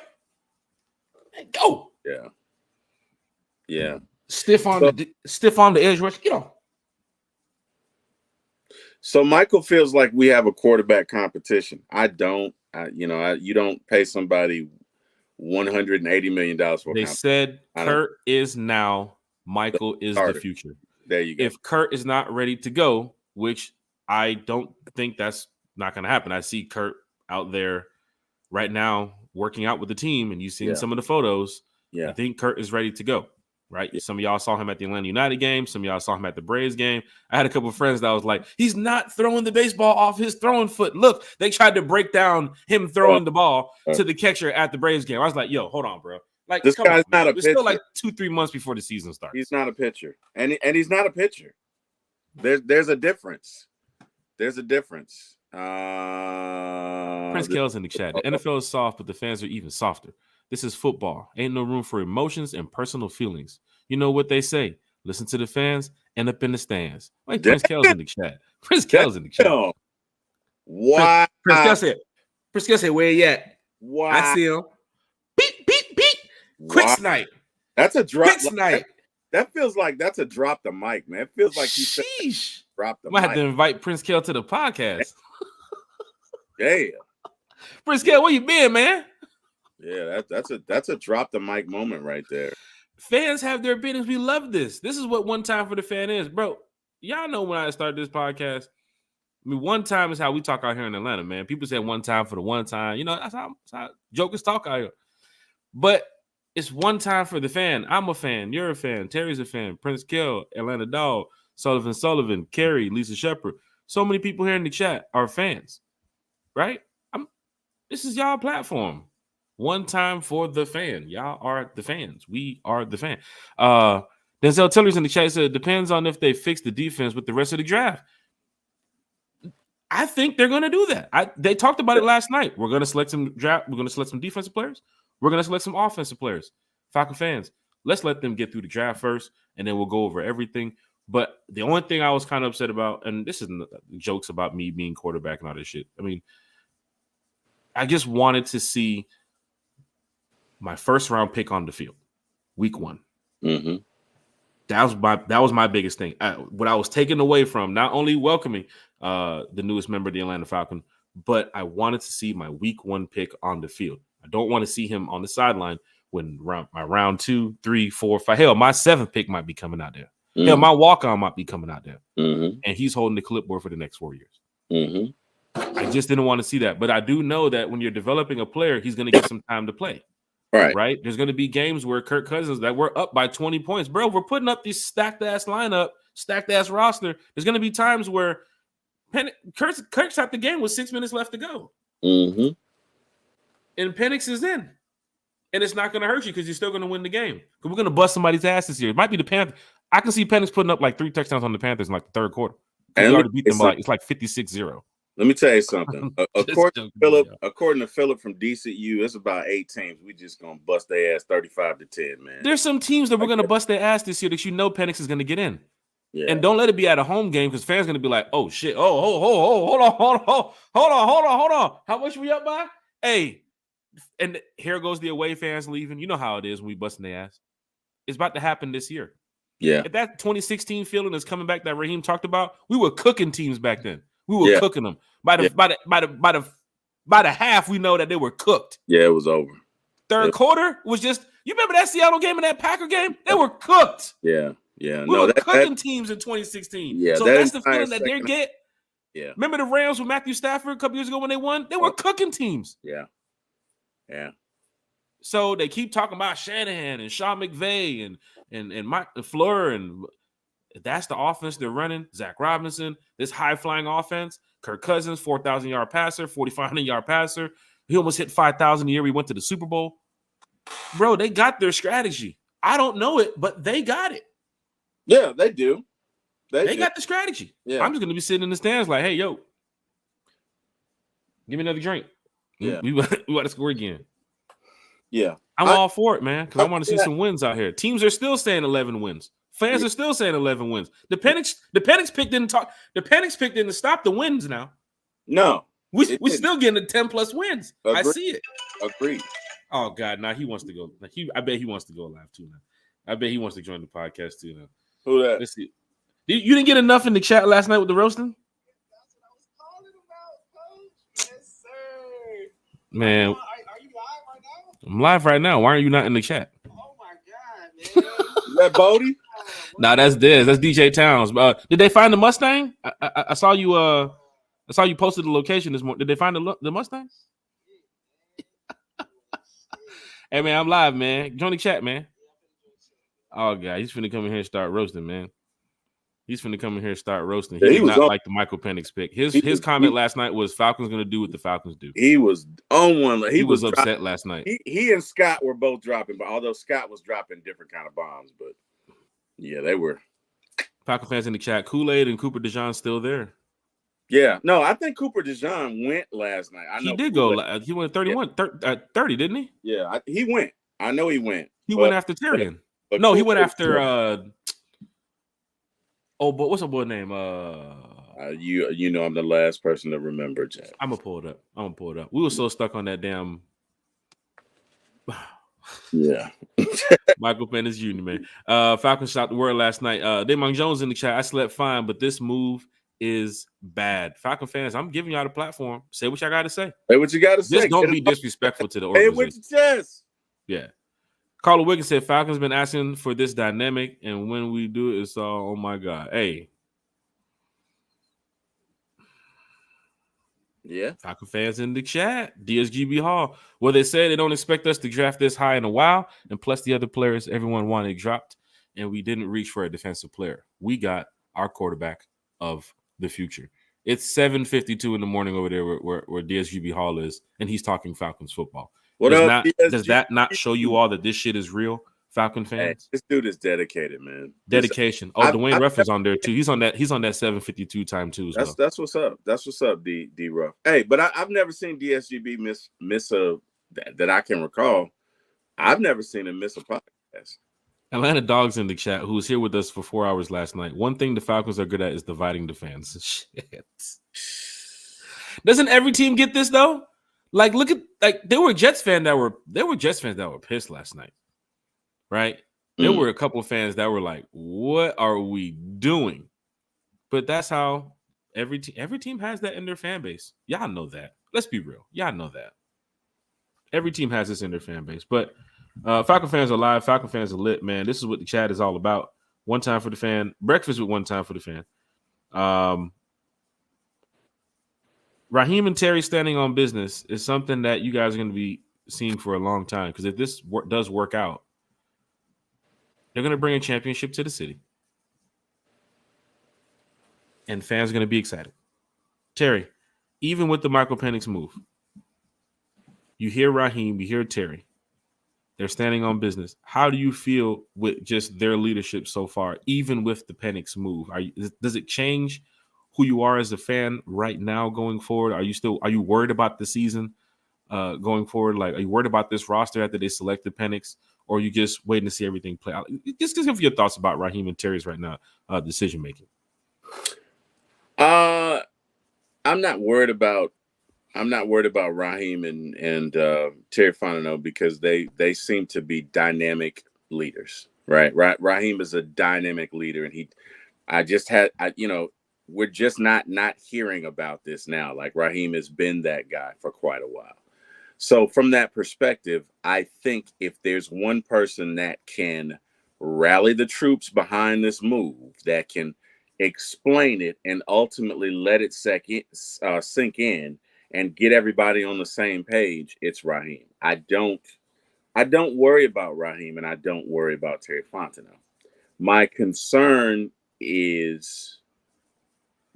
Go. Yeah. Yeah. Stiff on the edge rush. Get on. So Michael feels like we have a quarterback competition. I don't. You don't pay somebody $180 million for. They said Kurt is now. Michael is the future. There you go. If Kurt is not ready to go, which I don't think that's not going to happen. I see Kurt out there right now working out with the team, and you've seen some of the photos. Yeah, I think Kurt is ready to go. Right. Yeah. Some of y'all saw him at the Atlanta United game. Some of y'all saw him at the Braves game. I had a couple of friends that was like, he's not throwing the baseball off his throwing foot. Look, they tried to break down him throwing the ball to the catcher at the Braves game. I was like, yo, hold on, bro. Like, this guy's not a pitcher. It's still like 2-3 months before the season starts. He's not a pitcher. And he's not a pitcher. There's a difference. There's a difference. Prince Kell's in the chat. The NFL is soft, but the fans are even softer. This is football. Ain't no room for emotions and personal feelings. You know what they say. Listen to the fans, end up in the stands. Like Prince Kell's in the chat. Prince Kell's in the chat. Why? Prince Kell said, where you at? Why? I see him. Beat. Quick snipe. That's a drop. Quick snipe. That feels like that's a drop the mic, man. It feels like you said drop the mic. Might have to invite Prince Kell to the podcast. Yeah. Prince Kell, where you been, man? Yeah, that's a drop the mic moment right there. Fans have their opinions. We love this. This is what one time for the fan is, bro. Y'all know when I started this podcast. I mean, one time is how we talk out here in Atlanta, man. People say one time for the one time. You know, that's how jokers talk out here. But it's one time for the fan. I'm a fan. You're a fan. Terry's a fan. Prince Kell, Atlanta Dog, Sullivan, Carrie, Lisa Shepard. So many people here in the chat are fans, right? This is y'all platform. One time for the fan. Y'all are the fans. We are the fan. Denzel Tiller's in the chat said it depends on if they fix the defense with the rest of the draft. I think they're going to do that. They talked about it last night. We're going to select some draft. We're going to select some defensive players. We're going to select some offensive players. Falcon fans, let's let them get through the draft first, and then we'll go over everything. But the only thing I was kind of upset about, and this isn't jokes about me being quarterback and all this shit. I mean, I just wanted to see my first round pick on the field, week 1. Mm-hmm. That was my biggest thing. What I was taken away from not only welcoming the newest member of the Atlanta Falcons, but I wanted to see my week 1 pick on the field. I don't want to see him on the sideline when my round 2, 3, 4, 5. Hell, my 7th pick might be coming out there. Mm-hmm. Hell, my walk-on might be coming out there. Mm-hmm. And he's holding the clipboard for the next 4 years. Mm-hmm. I just didn't want to see that. But I do know that when you're developing a player, he's going to get some time to play. Right. There's going to be games where Kirk Cousins that we're up by 20 points. Bro, we're putting up this stacked ass lineup, stacked ass roster. There's going to be times where Kirk's at the game with 6 minutes left to go. Mm-hmm. And Penix is in. And it's not going to hurt you because you're still going to win the game. Because we're going to bust somebody's ass this year. It might be the Panthers. I can see Penix putting up like 3 touchdowns on the Panthers in like the third quarter. And we already beat them by it's like 56-0. Let me tell you something. According to Philip from DCU, it's about 8 teams. We just gonna bust their ass 35-10, man. There's some teams that we're gonna bust their ass this year that Penix is gonna get in. Yeah. And don't let it be at a home game because fans gonna be like, oh shit, hold on. How much we up by? Hey, and here goes the away fans leaving. You know how it is when we busting their ass. It's about to happen this year. Yeah. If that 2016 feeling is coming back that Raheem talked about, we were cooking teams back then. We were cooking them. By the half, we know that they were cooked. Yeah, it was over. Third quarter was just. You remember that Seattle game and that Packer game? They were cooked. Yeah. We were cooking teams in 2016. Yeah, so that's the feeling that they get. Yeah. Remember the Rams with Matthew Stafford a couple years ago when they won? They were cooking teams. Yeah. Yeah. So they keep talking about Shanahan and Sean McVay and Mike LaFleur and. That's the offense they're running. Zach Robinson, this high-flying offense. Kirk Cousins, 4,000-yard passer, 4,500-yard passer. He almost hit 5,000 a year. We went to the Super Bowl. Bro, they got their strategy. I don't know it, but they got it. Yeah, they do. They got the strategy. Yeah. I'm just going to be sitting in the stands like, hey, yo, give me another drink. Yeah. We want to score again. Yeah. I'm all for it, man, because I want to see some wins out here. Teams are still saying 11 wins. Fans are still saying 11 wins. The Penix pick didn't talk. The Penix pick didn't stop the wins. Now, no, we still getting the 10+ wins. Agreed. I see it. Agreed. Oh God, now he wants to go. I bet he wants to go live too. Now, I bet he wants to join the podcast too. Now, who that? Let's see. You didn't get enough in the chat last night with the roasting. That's what I was calling about, Coach. Yes, sir. Man, are you live right now? I'm live right now. Why are you not in the chat? Oh my God, man. Is that Bodie? Nah, that's Diz. That's DJ Towns. Did they find the Mustang? I saw you. I saw you posted the location this morning. Did they find the Mustang? Hey man, I'm live, man. Join the chat, man. Oh God, he's finna come in here and start roasting, man. He's finna come in here and start roasting. He did not like the Michael Penix pick. His comment last night was Falcons gonna do what the Falcons do. He was on one. He was upset last night. He and Scott were both dropping, but although Scott was dropping different kind of bombs, but. Yeah, they were. Falcon fans in the chat. Kool-Aid and Cooper DeJean still there. Yeah. No, I think Cooper DeJean went last night. He did go. He went 31, 30, didn't he? Yeah, he went. I know he went. He went after Tyrion. No, he went after but what's the boy name? You know I'm the last person to remember, Jack. I'm gonna pull it up. We were so stuck on that damn yeah. Michael Penix Jr., man. Falcons shot the word last night. Damon Jones in the chat. I slept fine, but this move is bad. Falcon fans, I'm giving y'all the platform. Say what y'all got to say. Say what you got to say. Just don't be disrespectful to the organization. Hey, with your chest. Yeah. Carla Wiggins said Falcons been asking for this dynamic, and when we do it, it's all, oh my God. Hey. Yeah. Falcon fans in the chat. DSGB Hall. Well, they said they don't expect us to draft this high in a while. And plus the other players everyone wanted dropped. And we didn't reach for a defensive player. We got our quarterback of the future. It's 7:52 in the morning over there where DSGB Hall is. And he's talking Falcons football. Does that not show you all that this shit is real? Falcon fans. Hey, this dude is dedicated, man. Dedication. Dwayne Ruff is on there too. He's on that 752 time too as well. That's what's up. That's what's up, D Ruff. Hey, but I've never seen DSGB miss a that I can recall. I've never seen him miss a podcast. Atlanta Dogs in the chat, who was here with us for 4 hours last night. One thing the Falcons are good at is dividing the fans. Shit. Doesn't every team get this though? Like, look at there were Jets fans that were pissed last night, right? There were a couple of fans that were like, "What are we doing?" But that's how every team has that in their fan base. Y'all know that. Let's be real. Y'all know that. Every team has this in their fan base. But Falcon fans are live. Falcon fans are lit, man. This is what the chat is all about. One time for the fan. Breakfast with one time for the fan. Raheem and Terry standing on business is something that you guys are going to be seeing for a long time. Because if this does work out, they're going to bring a championship to the city. And fans are going to be excited. Terry, even with the Michael Penix move, you hear Raheem, you hear Terry. They're standing on business. How do you feel with just their leadership so far, even with the Penix move? Does it change who you are as a fan right now going forward? Are you worried about the season going forward? Like, are you worried about this roster after they selected Penix, or are you just waiting to see everything play out? Just give your thoughts about Raheem and Terry's right now decision making. I'm not worried about Raheem and Terry Fontenot because they seem to be dynamic leaders, right? Raheem is a dynamic leader, and we're just not hearing about this now. Like, Raheem has been that guy for quite a while. So from that perspective, I think if there's one person that can rally the troops behind this move, that can explain it and ultimately let it sink in and get everybody on the same page, it's Raheem. I don't worry about Raheem, and I don't worry about Terry Fontenot. My concern is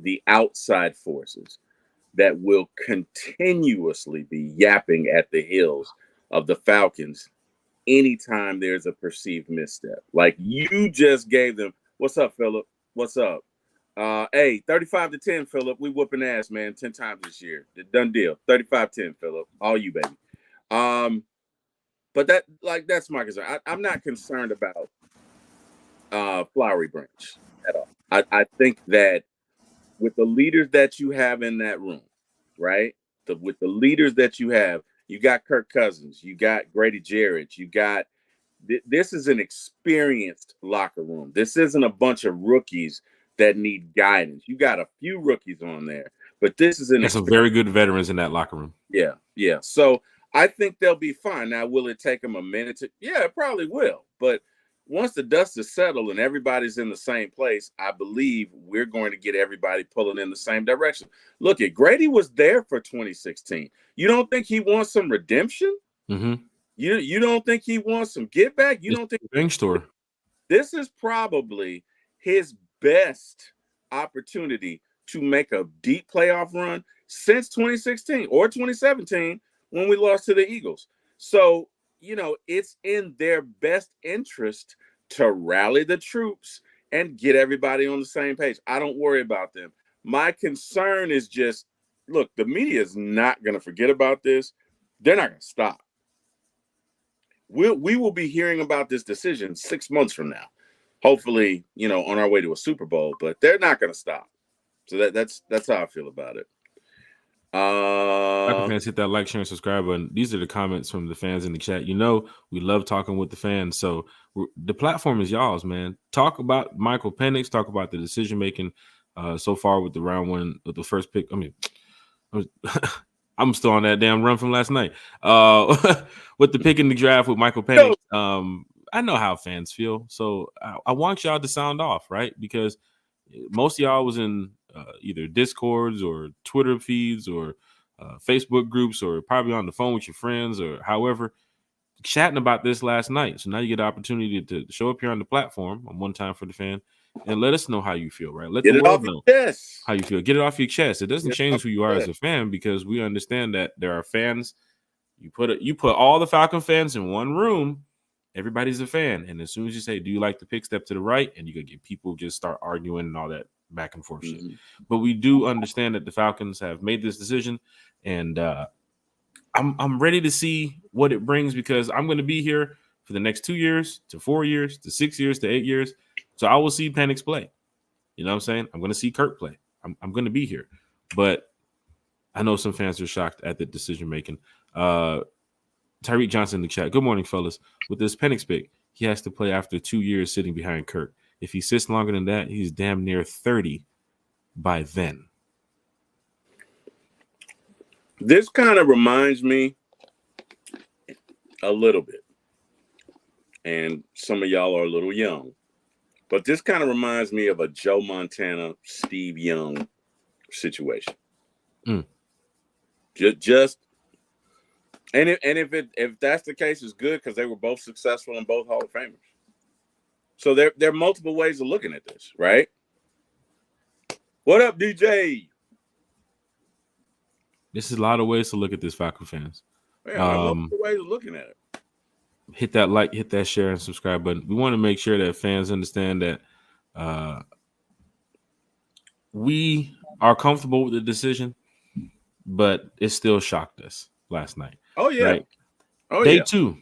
the outside forces that will continuously be yapping at the heels of the Falcons anytime there's a perceived misstep. Like, you just gave them, what's up, Phillip? What's up? Hey, 35-10, Phillip. We whooping ass, man, 10 times this year. The done deal. 35-10, Phillip. All you, baby. But that's my concern. I'm not concerned about Flowery Branch at all. I think that with the leaders that you have in that room, right? With the leaders that you got Kirk Cousins, you got Grady Jarrett, this is an experienced locker room. This isn't a bunch of rookies that need guidance. You got a few rookies on there, but this is some very good veterans in that locker room. Yeah. So I think they'll be fine. Now, will it take them a minute to? Yeah, it probably will. But once the dust is settled and everybody's in the same place, I believe we're going to get everybody pulling in the same direction. Look, Grady was there for 2016. You don't think he wants some redemption? Mm-hmm. You don't think he wants some get back? You don't think bench store? This is probably his best opportunity to make a deep playoff run since 2016 or 2017 when we lost to the Eagles. So, it's in their best interest to rally the troops and get everybody on the same page. I don't worry about them. My concern is just, look, the media is not going to forget about this. They're not going to stop. We will be hearing about this decision 6 months from now. Hopefully, on our way to a Super Bowl, but they're not going to stop. So that's how I feel about it. Fans, hit that like, share, and subscribe button. These are the comments from the fans in the chat. We love talking with the fans. So the platform is y'all's, man. Talk about Michael Penix. Talk about the decision making so far with the round one, with the first pick. I mean, I'm still on that damn run from last night. With the pick in the draft with Michael Penix. I know how fans feel, so I want y'all to sound off, right? Because most of y'all was in either Discords or Twitter feeds or Facebook groups, or probably on the phone with your friends, or however, chatting about this last night. So now you get the opportunity to show up here on the platform on One Time for the Fan and let us know how you feel, right? Let the world know how you feel. Get it off your chest. It doesn't change who you are as a fan, because we understand that there are fans. You put all the Falcon fans in one room, everybody's a fan. And as soon as you say, do you like the pick, step to the right, and you could get people just start arguing and all that back and forth shit. But we do understand that the Falcons have made this decision, and I'm ready to see what it brings, because I'm going to be here for the next 2 years to 4 years to 6 years to 8 years. So I will see Penix play. You know what I'm saying? I'm going to see Kirk play. I'm going to be here. But I know some fans are shocked at the decision making. Tyreek Johnson in the chat. Good morning, fellas. With this Penix pick, he has to play after 2 years sitting behind Kirk. If he sits longer than that, he's damn near 30 by then. This kind of reminds me a little bit, and some of y'all are a little young, but this kind of reminds me of a Joe Montana, Steve Young situation. Just and if that's the case, it's good, because they were both successful and both Hall of Famers. So there are multiple ways of looking at this, right? What up, DJ? This is a lot of ways to look at this, Falcon fans. Yeah, multiple ways of looking at it. Hit that like, hit that share, and subscribe button. We want to make sure that fans understand that we are comfortable with the decision, but it still shocked us last night. Oh, yeah. Right? Day 2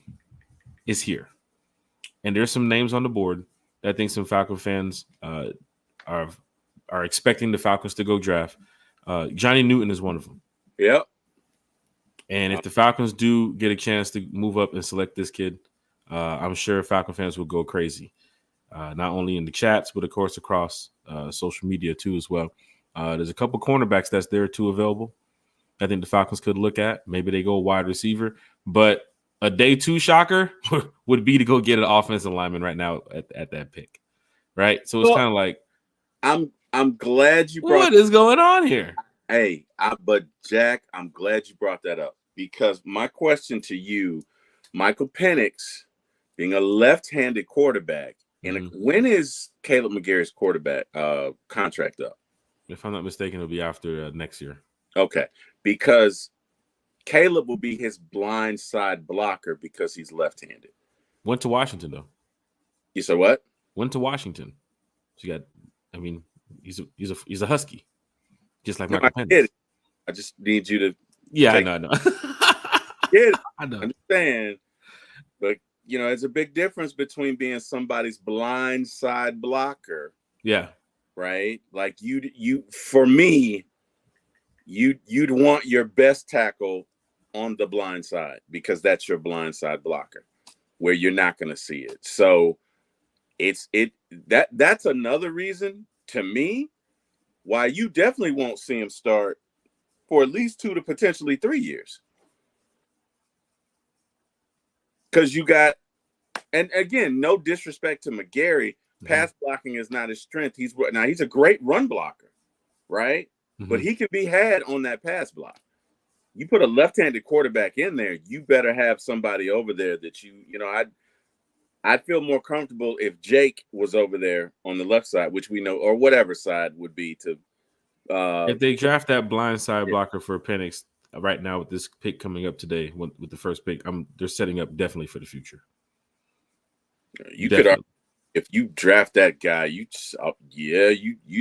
is here. And there's some names on the board that I think some Falcon fans are expecting the Falcons to go draft. Johnny Newton is one of them. Yep. And if the Falcons do get a chance to move up and select this kid, I'm sure Falcon fans will go crazy. Not only in the chats, but of course across social media too as well. There's a couple cornerbacks that's there too available. I think the Falcons could look at. Maybe they go wide receiver, but a day 2 shocker would be to go get an offensive lineman right now at that pick, right? So it's kind of like, I'm glad you brought. What is going on here? Hey, but Jack, I'm glad you brought that up, because my question to you, Michael Penix, being a left-handed quarterback, and when is Caleb McGarry's quarterback contract up? If I'm not mistaken, it'll be after next year. Okay, because Caleb will be his blind side blocker because he's left-handed. Went to Washington though. You said what? Went to Washington. So you got. I mean, he's a Husky, just like Michael Penix. I just need you to. Yeah, I know. Get it. I know. Understand, but there's a big difference between being somebody's blind side blocker. Yeah. Right. Like for me, you'd want your best tackle on the blind side, because that's your blind side blocker, where you're not going to see it. So that's another reason to me why you definitely won't see him start for at least 2 to potentially 3 years. Because you got, and again, no disrespect to McGarry, pass blocking is not his strength. He's a great run blocker, right? But he can be had on that pass block. You put a left-handed quarterback in there, you better have somebody over there that I'd feel more comfortable if Jake was over there on the left side, which we know, or whatever side would be to. If they draft that blind side blocker for Penix right now with this pick coming up today, with the first pick, they're setting up definitely for the future. You definitely. If you draft that guy, you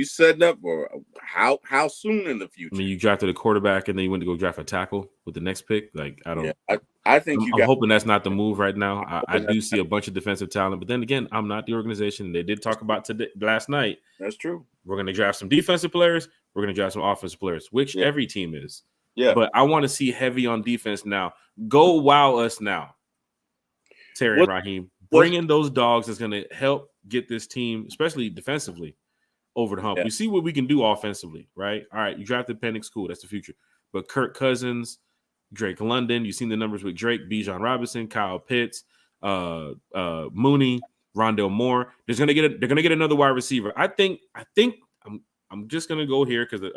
setting up, or how soon in the future? I mean, you drafted a quarterback and then you went to go draft a tackle with the next pick. Like, I don't. Yeah, I think I'm hoping that's not the move right now. I do see a bunch of defensive talent, but then again, I'm not the organization. They did talk about last night. That's true. We're going to draft some defensive players. We're going to draft some offensive players, which every team is. Yeah. But I want to see heavy on defense now. Go wow us now, Terry and Raheem. Bring in those dogs that's going to help get this team, especially defensively, over the hump. We see what we can do offensively, right? All right, you drafted Penix, cool, that's the future. But Kirk Cousins, Drake London, you've seen the numbers with Drake, Bijan Robinson, Kyle Pitts, Mooney, Rondale Moore. They're gonna get another wide receiver. I think I'm just gonna go here because there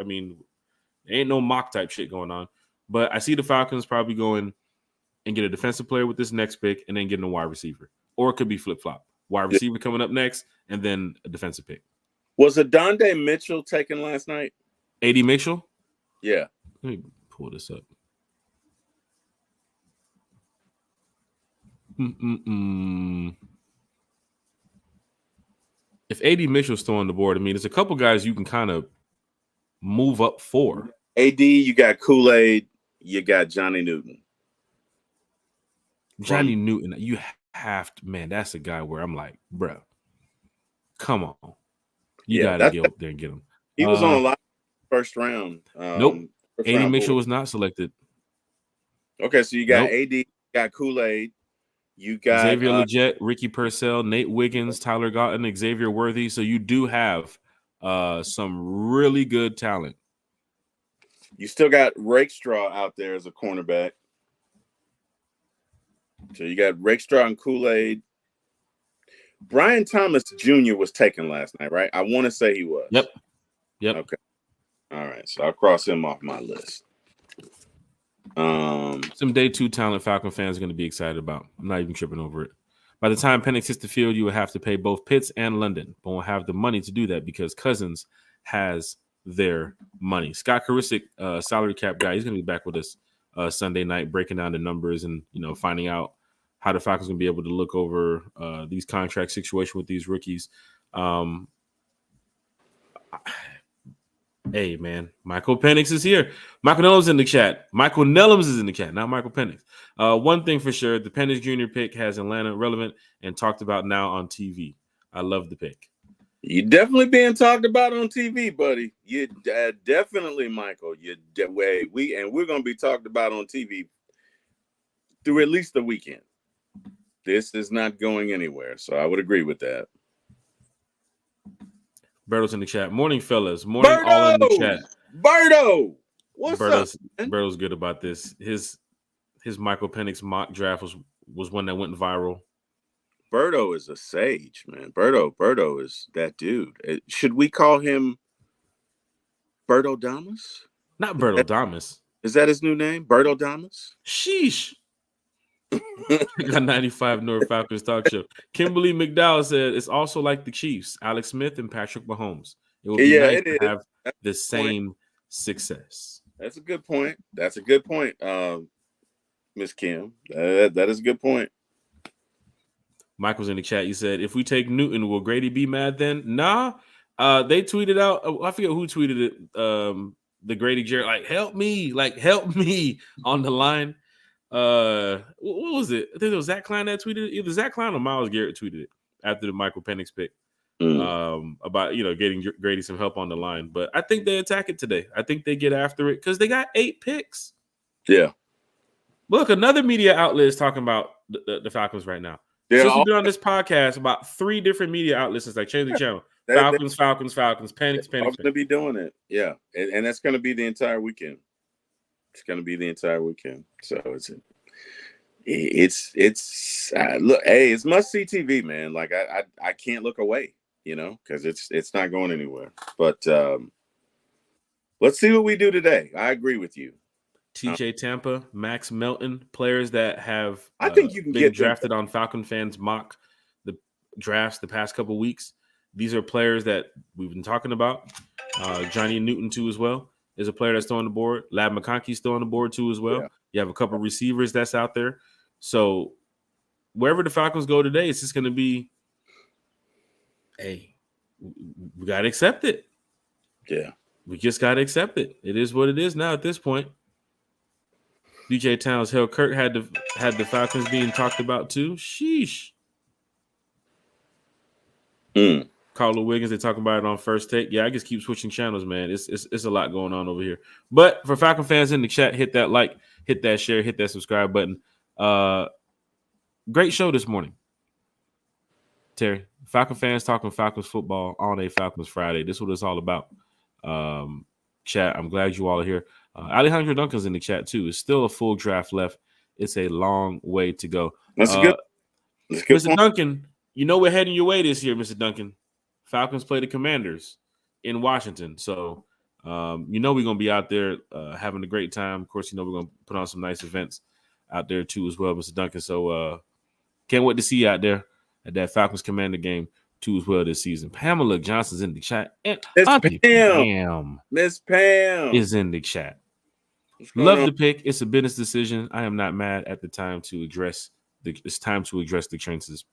ain't no mock type shit going on. But I see the Falcons probably going and get a defensive player with this next pick and then getting a wide receiver. Or it could be flip-flop. Wide receiver coming up next, and then a defensive pick. Was Adonde Mitchell taken last night? AD Mitchell? Yeah. Let me pull this up. If AD Mitchell's still on the board, I mean, there's a couple guys you can kind of move up for. AD, you got Kool-Aid, you got Johnny Newton. Johnny Newton, you have to, man, that's a guy where I'm like, bro, come on. You got to get up there and get him. He was on a lot first round. Nope. AD Mitchell was not selected. Okay, so you got AD, you got Kool-Aid, you got Xavier Legette, Ricky Purcell, Nate Wiggins, Tyler Gotton, Xavier Worthy. So you do have some really good talent. You still got Rakestraw out there as a cornerback. So you got Rakestraw and Kool-Aid. Brian Thomas Jr. was taken last night, right? I want to say he was. Yep. Okay. All right. So I'll cross him off my list. Some day 2 talent Falcon fans are going to be excited about. I'm not even tripping over it. By the time Penix hits the field, you will have to pay both Pitts and London, but won't have the money to do that because Cousins has their money. Scott Karisic, salary cap guy, he's going to be back with us Sunday night, breaking down the numbers and finding out how the Falcons going to be able to look over these contract situation with these rookies. Hey, man, Michael Penix is here. Michael Nellums in the chat. Michael Nellums is in the chat, not Michael Penix. One thing for sure, the Penix Jr. pick has Atlanta relevant and talked about now on TV. I love the pick. You definitely being talked about on TV, buddy. You definitely, Michael. We're going to be talked about on TV through at least the weekend. This is not going anywhere, so I would agree with that. Berto's in the chat. Morning, fellas. Morning, Berto! All in the chat. Berto! What's up? Berto's good about this. His Michael Penix mock draft was one that went viral. Berto is a sage, man. Berto is that dude. Should we call him Berto Damas? Not Berto Damas. Is that his new name? Berto Damas? Sheesh. Got 95 North Falcons talk show. Kimberly McDowell said it's also like the Chiefs, Alex Smith and Patrick Mahomes. It would be nice to have the same success. That's a good point. Miss Kim. That is a good point. Michael's in the chat. He said, if we take Newton, will Grady be mad then? Nah. They tweeted out, I forget who tweeted it. The Grady Jarrett, help me on the line. What was it? I think it was Zach Klein that tweeted it. Either Zach Klein or Myles Garrett tweeted it after the Michael Penix pick about getting Grady some help on the line. But I think they attack it today. I think they get after it because they got 8 picks. Yeah. Look, another media outlet is talking about the Falcons right now. Yeah, since we've been on this podcast, about 3 different media outlets since I changed the channel. Falcons, Penix. I'm going to be doing it. Yeah, and that's going to be the entire weekend. It's going to be the entire weekend. So it's look, hey, it's must see TV, man. Like I can't look away, because it's not going anywhere. But let's see what we do today. I agree with you. TJ Tampa, Max Melton, players that have I think you can been get drafted on Falcon fans mock the drafts the past couple weeks. These are players that we've been talking about. Johnny Newton too as well is a player that's still on the board. Lab McConkey's still on the board too as well. Yeah. You have a couple receivers that's out there. So wherever the Falcons go today, it's just going to be, hey, we got to accept it. Yeah. We just got to accept it. It is what it is now at this point. DJ Towns, hell, Kurt had the Falcons being talked about too. Sheesh. Carlo Wiggins, they talk about it on First Take. Yeah, I just keep switching channels, man. It's a lot going on over here. But for Falcon fans in the chat, hit that like, hit that share, hit that subscribe button. Great show this morning, Terry. Falcon fans talking Falcons football on a Falcons Friday. This is what it's all about. Chat, I'm glad you all are here. Alejandro Duncan's in the chat too. It's still a full draft left. It's a long way to go. That's good. Mr. Point. Duncan, we're heading your way this year, Mr. Duncan. Falcons play the Commanders in Washington. So, we're going to be out there having a great time. Of course, we're going to put on some nice events out there too as well, Mr. Duncan. So, can't wait to see you out there at that Falcons Commander game too as well this season. Pamela Johnson's in the chat. And Miss Pam is in the chat. Love the pick. It's a business decision. I am not mad at the time to address it's time to address the trenches.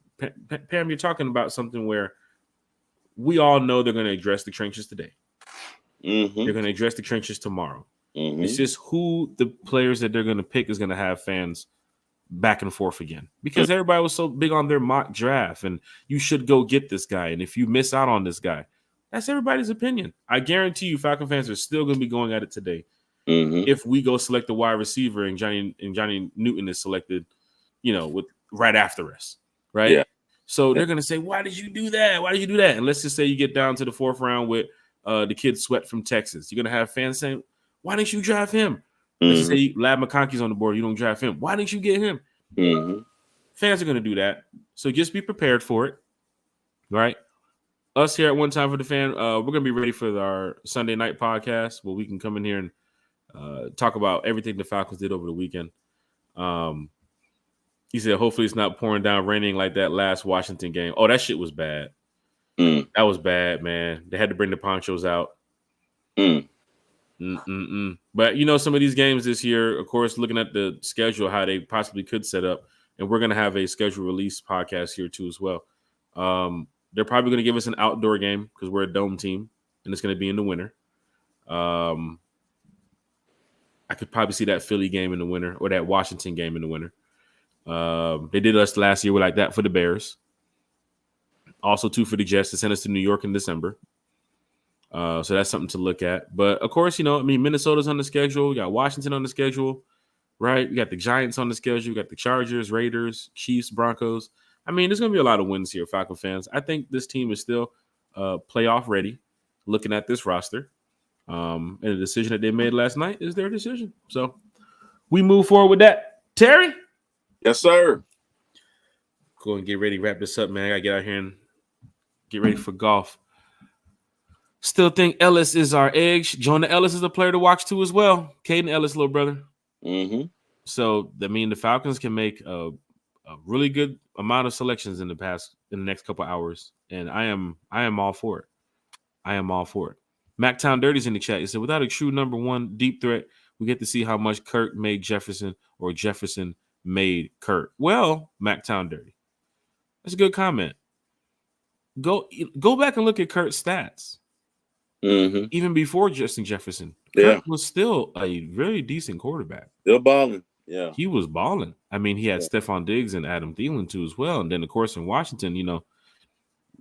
Pam, you're talking about something where we all know they're going to address the trenches today. Mm-hmm. They're going to address the trenches tomorrow. Mm-hmm. It's just who the players that they're going to pick is going to have fans back and forth again, because everybody was so big on their mock draft and you should go get this guy. And if you miss out on this guy, that's everybody's opinion. I guarantee you Falcon fans are still going to be going at it today. Mm-hmm. If we go select the wide receiver and Johnny Newton is selected, with right after us, right? Yeah. So they're going to say, why did you do that? Why did you do that? And let's just say you get down to the 4th round with the kid Sweat from Texas. You're going to have fans saying, why didn't you draft him? Let's just say Lab McConkey's on the board. You don't draft him. Why didn't you get him? Mm-hmm. Fans are going to do that. So just be prepared for it, right? Us here at One Time for the Fan, we're going to be ready for our Sunday night podcast where we can come in here and talk about everything the Falcons did over the weekend. He said, hopefully it's not pouring down, raining like that last Washington game. Oh, that shit was bad. That was bad, man. They had to bring the ponchos out. But, some of these games this year, of course, looking at the schedule, how they possibly could set up, and we're going to have a schedule release podcast here too as well. They're probably going to give us an outdoor game because we're a dome team, and it's going to be in the winter. I could probably see that Philly game in the winter or that Washington game in the winter. They did us last year with like that for the Bears. Also, too, for the Jets to send us to New York in December. So that's something to look at. But, of course, Minnesota's on the schedule. You got Washington on the schedule, right? You got the Giants on the schedule. You got the Chargers, Raiders, Chiefs, Broncos. There's going to be a lot of wins here, Falcon fans. I think this team is still playoff ready looking at this roster. And the decision that they made last night is their decision. So we move forward with that. Terry? Yes, sir. Go and get ready to wrap this up, man. I got to get out here and get ready for golf. Still think Ellis is our edge. Jonah Ellis is a player to watch too as well. Caden Ellis, little brother. Mm-hmm. So, the Falcons can make a really good amount of selections in the next couple hours. And I am all for it. I am all for it. MacTown Dirty's in the chat. He said, without a true number one deep threat, we get to see how much Kurt made Jefferson or Jefferson made Kurt. Well, MacTown Dirty. That's a good comment. Go back and look at Kurt's stats. Mm-hmm. Even before Justin Jefferson, Kurt was still a very decent quarterback. Still balling. Yeah. He was balling. He had Stephon Diggs and Adam Thielen too as well. And then, of course, in Washington,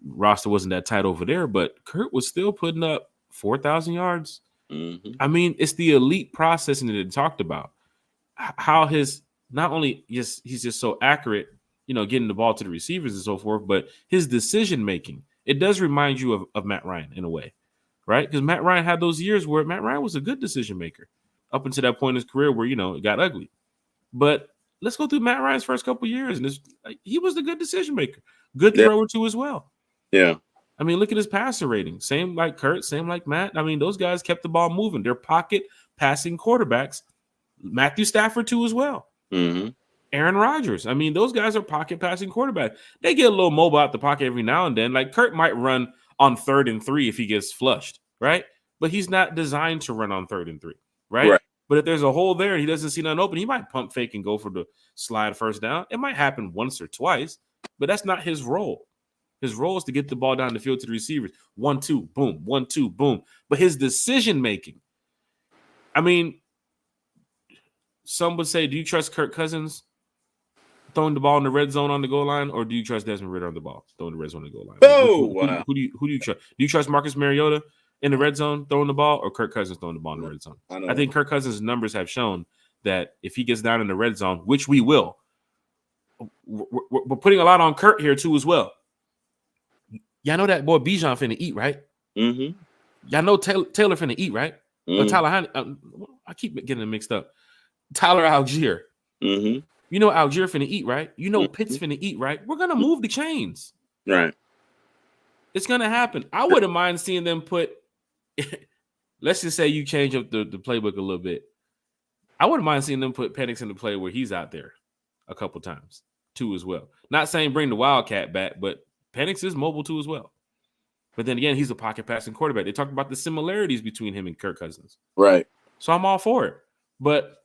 roster wasn't that tight over there, but Kurt was still putting up 4,000 yards. Mm-hmm. It's the elite processing that they talked about. How he's just so accurate, getting the ball to the receivers and so forth, but his decision-making, it does remind you of Matt Ryan in a way, right? Because Matt Ryan had those years where Matt Ryan was a good decision-maker up until that point in his career where, it got ugly. But let's go through Matt Ryan's first couple years, and he was the good decision-maker, good thrower too as well. Yeah. Look at his passer rating. Same like Kurt, same like Matt. Those guys kept the ball moving. They're pocket passing quarterbacks. Matthew Stafford too as well. Mm-hmm. Aaron Rodgers. Those guys are pocket passing quarterbacks. They get a little mobile out the pocket every now and then. Like Kurt might run on 3rd and 3 if he gets flushed, right? But he's not designed to run on 3rd and 3, right? But if there's a hole there and he doesn't see nothing open, he might pump fake and go for the slide first down. It might happen once or twice, but that's not his role. His role is to get the ball down the field to the receivers. 1-2, boom, 1-2, boom. But his decision-making, some would say, do you trust Kirk Cousins throwing the ball in the red zone on the goal line, or do you trust Desmond Ridder on the ball throwing the red zone on the goal line? Wow. Who do you trust? Do you trust Marcus Mariota in the red zone throwing the ball, or Kirk Cousins throwing the ball in the red zone? I think Kirk Cousins' numbers have shown that if he gets down in the red zone, which we will, we're putting a lot on Kurt here too as well. Y'all know that boy Bijan finna eat, right? Mm-hmm. Y'all know Taylor finna eat, right? Mm-hmm. Tyler, I keep getting them mixed up. Tyler Algier. Mm-hmm. You know Algier finna eat, right? You know Pitt's finna eat, right? We're going to move the chains. Right. It's going to happen. I wouldn't mind seeing them put – let's just say you change up the playbook a little bit. I wouldn't mind seeing them put Penix in the play where he's out there a couple times too as well. Not saying bring the Wildcat back, but Penix is mobile too as well. But then again, he's a pocket passing quarterback. They talked about the similarities between him and Kirk Cousins. Right. So I'm all for it. But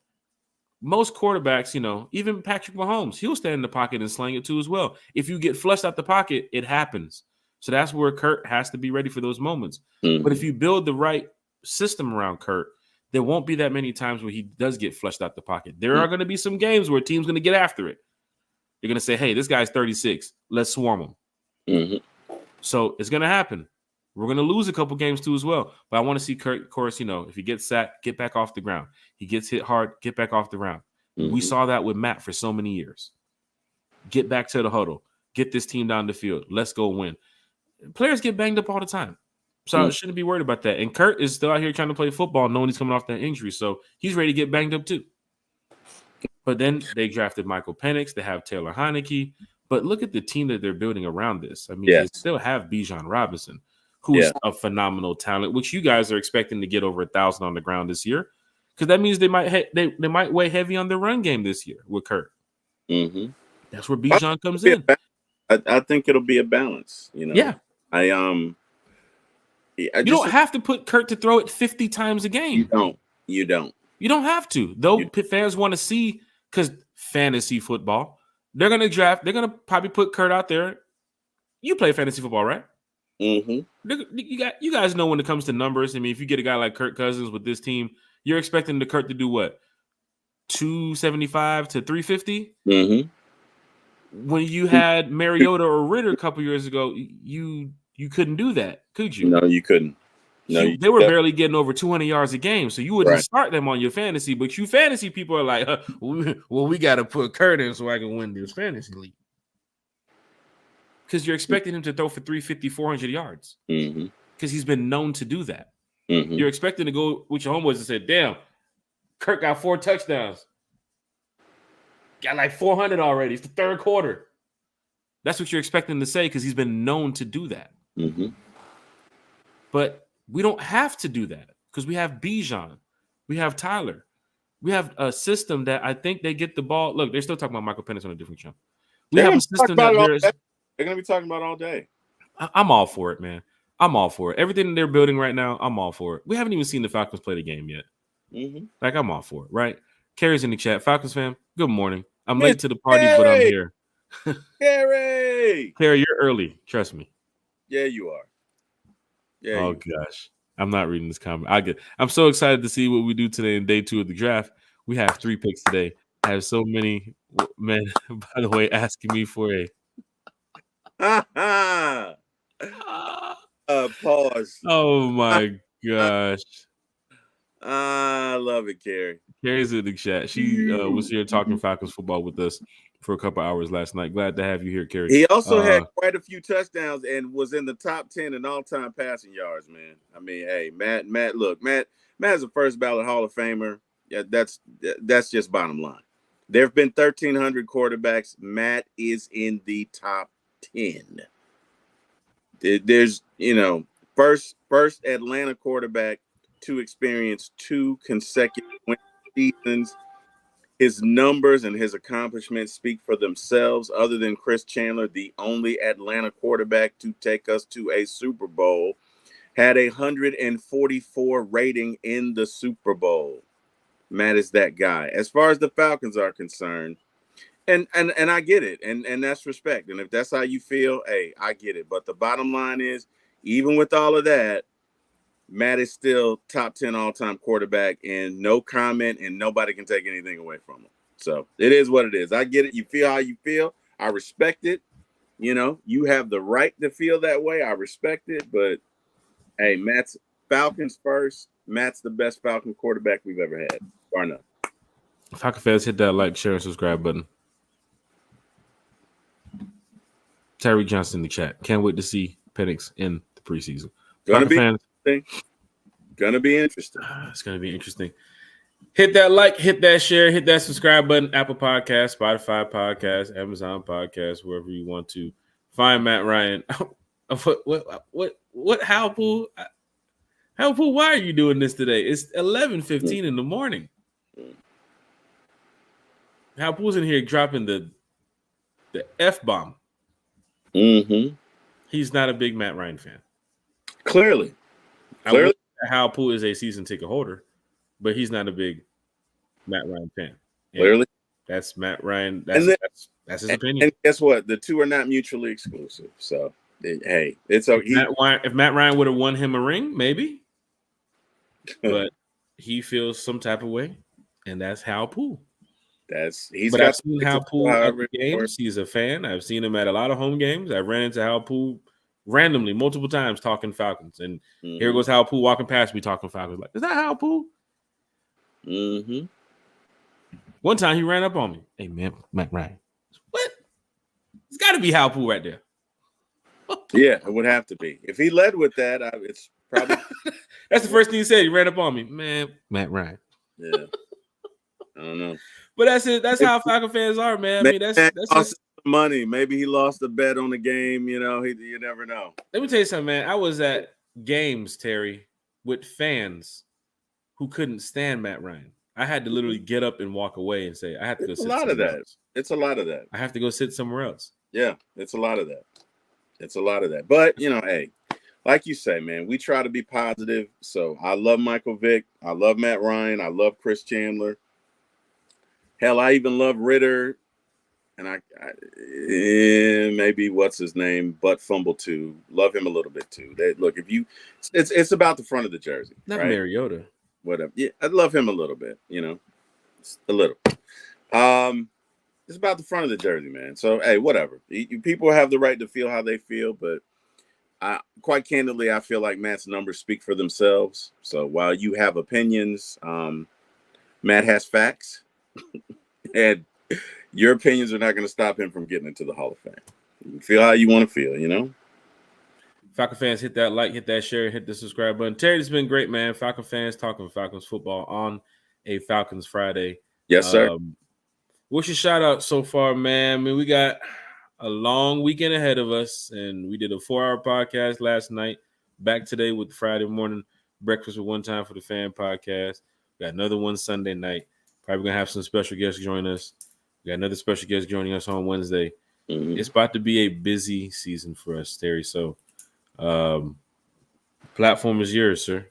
most quarterbacks, even Patrick Mahomes, he'll stand in the pocket and sling it too as well. If you get flushed out the pocket, it happens. So that's where Kurt has to be ready for those moments. Mm-hmm. But if you build the right system around Kurt, there won't be that many times where he does get flushed out the pocket. There are going to be some games where a team's going to get after it. They're going to say, hey, this guy's 36. Let's swarm him. Mm-hmm. So it's going to happen. We're going to lose a couple games too as well. But I want to see Kurt, of course, if he gets sacked, get back off the ground. He gets hit hard, get back off the ground. Mm-hmm. We saw that with Matt for so many years. Get back to the huddle. Get this team down the field. Let's go win. Players get banged up all the time. So I shouldn't be worried about that. And Kurt is still out here trying to play football knowing he's coming off that injury. So he's ready to get banged up too. But then they drafted Michael Penix. They have Taylor Heineke. But look at the team that they're building around this. I mean, They still have Bijan Robinson, who's a phenomenal talent, which you guys are expecting to get over 1,000 on the ground this year. Because that means they might weigh heavy on their run game this year with Kurt. Mm-hmm. That's where Bijan comes in. I think it'll be a balance. Yeah. You don't have to put Kurt to throw it 50 times a game. You don't. You don't have to. Though fans want to see, because fantasy football, they're going to probably put Kurt out there. You play fantasy football, right? Mm-hmm. You guys know when it comes to numbers. I mean, if you get a guy like Kirk Cousins with this team, you're expecting the Kurt to do what? 275 to 350? Mm-hmm. When you had Mariota or Ritter a couple years ago, you couldn't do that, could you? No, you couldn't. No, they were barely getting over 200 yards a game, so you wouldn't start them on your fantasy. But you fantasy people are like, well, we got to put Kurt in so I can win this fantasy league. Because you're expecting him to throw for 350, 400 yards. Because he's been known to do that. Mm-hmm. You're expecting to go with your homeboys and say, damn, Kurt got 4 touchdowns. Got like 400 already. It's the third quarter. That's what you're expecting to say because he's been known to do that. Mm-hmm. But we don't have to do that because we have Bijan. We have Tyler. We have a system that I think they get the ball. Look, they're still talking about Michael Penix on a different channel. We have a system that they're going to be talking about all day. I'm all for it, man. I'm all for it. Everything that they're building right now, I'm all for it. We haven't even seen the Falcons play the game yet. Mm-hmm. Like, I'm all for it, right? Carrie's in the chat. Falcons fam, good morning. I'm late to the party, but I'm here. Carrie, you're early. Trust me. Yeah, you are. Yeah. Oh gosh, I'm not reading this comment. I'm so excited to see what we do today in day 2 of the draft. We have 3 picks today. I have so many men, by the way, asking me for a pause. Oh my gosh. I love it, Carrie. Carrie's in the chat. She was here talking Falcons football with us for a couple hours last night. Glad to have you here, Carrie. He also had quite a few touchdowns and was in the top 10 in all-time passing yards, man. I mean, hey, Matt, look, Matt's a first ballot Hall of Famer. Yeah, that's just bottom line. There have been 1,300 quarterbacks. Matt is in the top 10. There's, first Atlanta quarterback to experience 2 consecutive seasons. His numbers and his accomplishments speak for themselves. Other than Chris Chandler, the only Atlanta quarterback to take us to a Super Bowl, had a 144 rating in the Super Bowl. Matt is that guy. As far as the Falcons are concerned, and I get it, and that's respect. And if that's how you feel, hey, I get it. But the bottom line is, even with all of that, Matt is still top 10 all-time quarterback, and no comment, and nobody can take anything away from him. So it is what it is. I get it. You feel how you feel. I respect it. You have the right to feel that way. I respect it. But, hey, Matt's Falcons first. Matt's the best Falcon quarterback we've ever had. Bar none. Falcon fans, hit that like, share, and subscribe button. Terry Johnson in the chat. Can't wait to see Penix in the preseason. Gonna be interesting. It's gonna be interesting. Hit that like, hit that share, hit that subscribe button. Apple Podcast, Spotify Podcast, Amazon Podcast, wherever you want to find Matt Ryan. What? Halpool? Halpool, why are you doing this today? It's 11:15 in the morning. Halpool's in here dropping the F-bomb. Mm-hmm. He's not a big Matt Ryan fan. Clearly. Halpool is a season ticket holder, but he's not a big Matt Ryan fan. Clearly. That's Matt Ryan. That's his opinion. And guess what? The two are not mutually exclusive. So, hey, it's okay. If Matt Ryan would have won him a ring, maybe. But he feels some type of way, and that's Hal Poole. I've seen Hal Poole at the games. He's a fan. I've seen him at a lot of home games. I ran into Hal Poole randomly multiple times talking Falcons, and here goes Hal Poole walking past me talking Falcons. Like, is that Hal Poole? Mm-hmm. One time he ran up on me. Hey man, Matt Ryan. What? It's got to be Hal Poole right there. Yeah, it would have to be. If he led with that, it's probably. That's the first thing he said. He ran up on me, man. Matt Ryan. Yeah. I don't know. But that's it. That's how Falcon fans are, man. I mean, that's just money. Maybe he lost a bet on the game. You know, you never know. Let me tell you something, man. I was at games, Terry, with fans who couldn't stand Matt Ryan. I had to literally get up and walk away and say, I have to go sit somewhere else. It's a lot of that. I have to go sit somewhere else. Yeah, it's a lot of that. It's a lot of that. But, hey, like you say, man, we try to be positive. So I love Michael Vick. I love Matt Ryan. I love Chris Chandler. Hell, I even love Ritter. And I maybe what's his name, Butt Fumble too. Love him a little bit too. Look, it's about the front of the jersey. Not right? Mariota. Whatever. Yeah, I love him a little bit, a little. It's about the front of the jersey, man. So, hey, whatever. People have the right to feel how they feel, but quite candidly, I feel like Matt's numbers speak for themselves. So while you have opinions, Matt has facts, and your opinions are not going to stop him from getting into the Hall of Fame. You feel how you want to feel, Falcon fans, hit that like, hit that share, hit the subscribe button. Terry, it's been great, man. Falcon fans talking Falcons football on a Falcons Friday. Yes, sir. What's your shout out so far, man? I mean, we got a long weekend ahead of us, and we did a 4-hour podcast last night. Back today with Friday morning breakfast with One Time for the Fan podcast. We got another one Sunday night. Probably gonna have some special guests join us. We got another special guest joining us on Wednesday. Mm-hmm. It's about to be a busy season for us, Terry. So, platform is yours, sir.